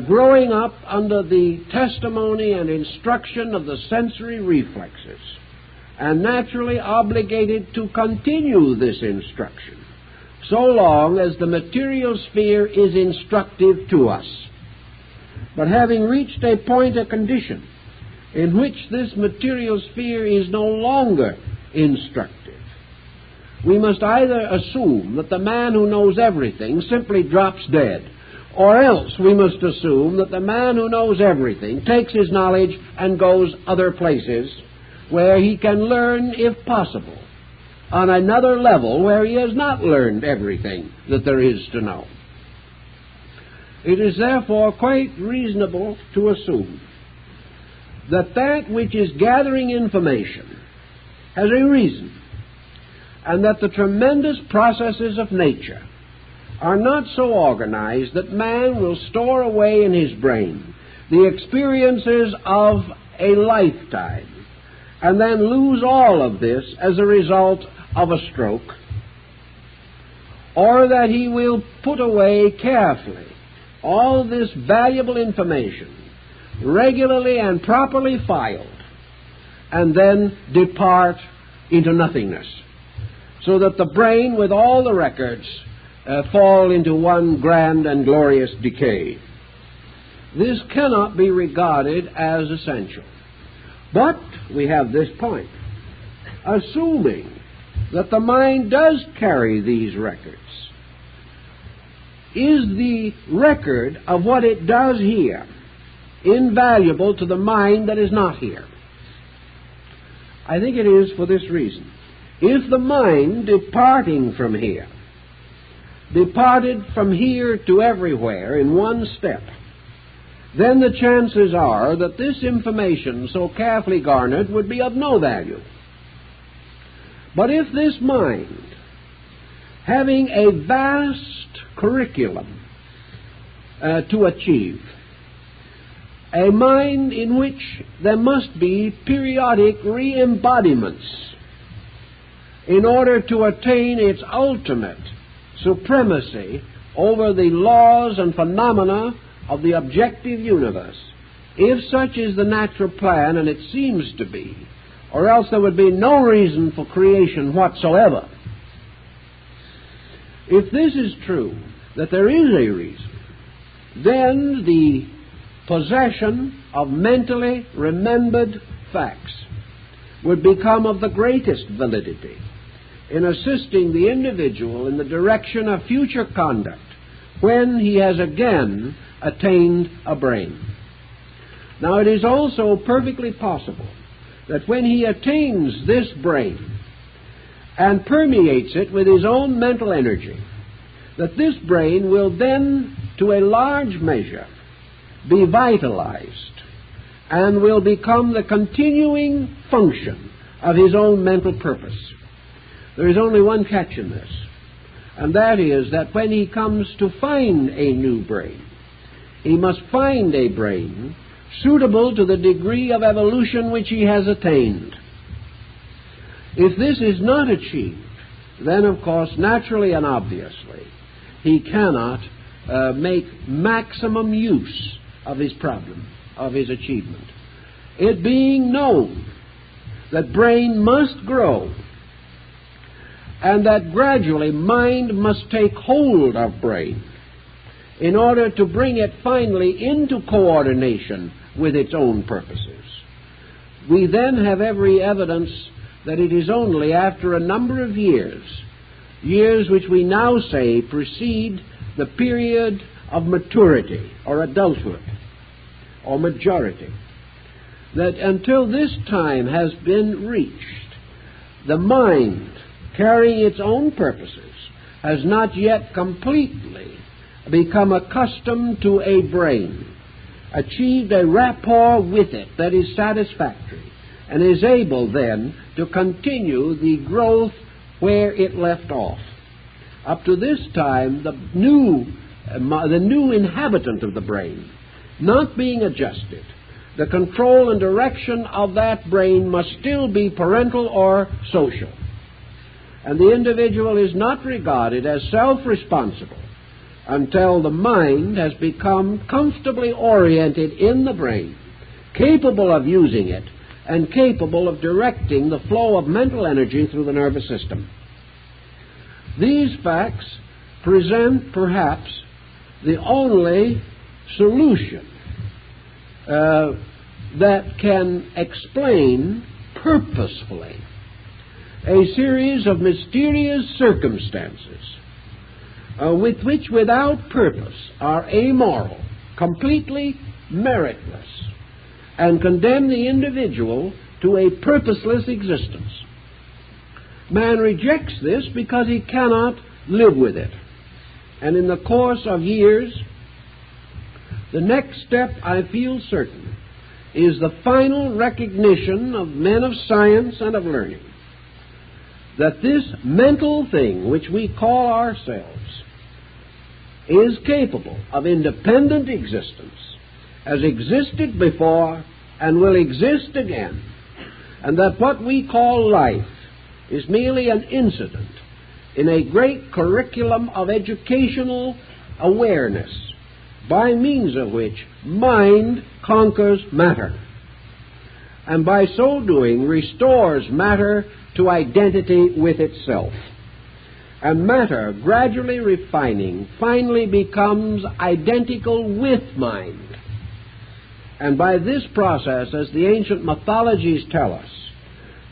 growing up under the testimony and instruction of the sensory reflexes, and naturally obligated to continue this instruction so long as the material sphere is instructive to us. But having reached a point, a condition, in which this material sphere is no longer instructive, we must either assume that the man who knows everything simply drops dead, or else we must assume that the man who knows everything takes his knowledge and goes other places where he can learn, if possible, on another level where he has not learned everything that there is to know. It is therefore quite reasonable to assume that that which is gathering information has a reason, and that the tremendous processes of nature are not so organized that man will store away in his brain the experiences of a lifetime and then lose all of this as a result of a stroke, or that he will put away carefully all this valuable information, regularly and properly filed, and then depart into nothingness, so that the brain with all the records fall into one grand and glorious decay. This cannot be regarded as essential. But we have this point. Assuming that the mind does carry these records, is the record of what it does here invaluable to the mind that is not here? I think it is for this reason. If the mind departing from here departed from here to everywhere in one step, then the chances are that this information so carefully garnered would be of no value. But if this mind, having a vast curriculum to achieve, a mind in which there must be periodic re-embodiments in order to attain its ultimate supremacy over the laws and phenomena of the objective universe, if such is the natural plan, and it seems to be, or else there would be no reason for creation whatsoever. If this is true, that there is a reason, then the possession of mentally remembered facts would become of the greatest validity in assisting the individual in the direction of future conduct when he has again attained a brain. Now, it is also perfectly possible that when he attains this brain and permeates it with his own mental energy, that this brain will then, to a large measure, be vitalized and will become the continuing function of his own mental purpose. There is only one catch in this, and that is that when he comes to find a new brain, he must find a brain suitable to the degree of evolution which he has attained. If this is not achieved, then, of course, naturally and obviously, he cannot make maximum use of his problem, of his achievement. It being known that brain must grow, and that gradually mind must take hold of brain in order to bring it finally into coordination with its own purposes, we then have every evidence that it is only after a number of years which we now say precede the period of maturity or adulthood or majority, that until this time has been reached, the mind, carrying its own purposes, has not yet completely become accustomed to a brain, achieved a rapport with it that is satisfactory, and is able then to continue the growth where it left off. Up to this time, the new inhabitant of the brain, not being adjusted, the control and direction of that brain must still be parental or social. And the individual is not regarded as self-responsible until the mind has become comfortably oriented in the brain, capable of using it, and capable of directing the flow of mental energy through the nervous system. These facts present perhaps the only solution that can explain purposefully a series of mysterious circumstances which without purpose are amoral, completely meritless, and condemn the individual to a purposeless existence. Man rejects this because he cannot live with it. And in the course of years, the next step, I feel certain, is the final recognition of men of science and of learning that this mental thing which we call ourselves is capable of independent existence, has existed before and will exist again, and that what we call life is merely an incident in a great curriculum of educational awareness by means of which mind conquers matter, and by so doing restores matter to identity with itself. And matter, gradually refining, finally becomes identical with mind. And by this process, as the ancient mythologies tell us,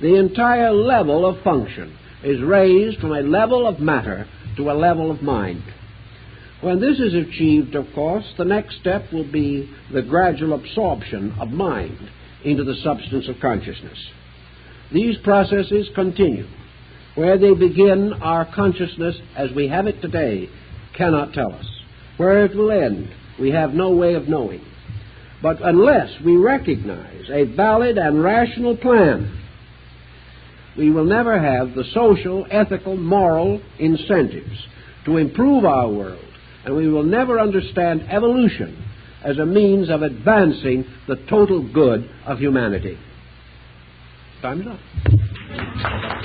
the entire level of function is raised from a level of matter to a level of mind. When this is achieved, of course, the next step will be the gradual absorption of mind into the substance of consciousness. These processes continue. Where they begin, our consciousness as we have it today cannot tell us. Where it will end, we have no way of knowing. But unless we recognize a valid and rational plan, we will never have the social, ethical, moral incentives to improve our world, and we will never understand evolution as a means of advancing the total good of humanity. Time's up.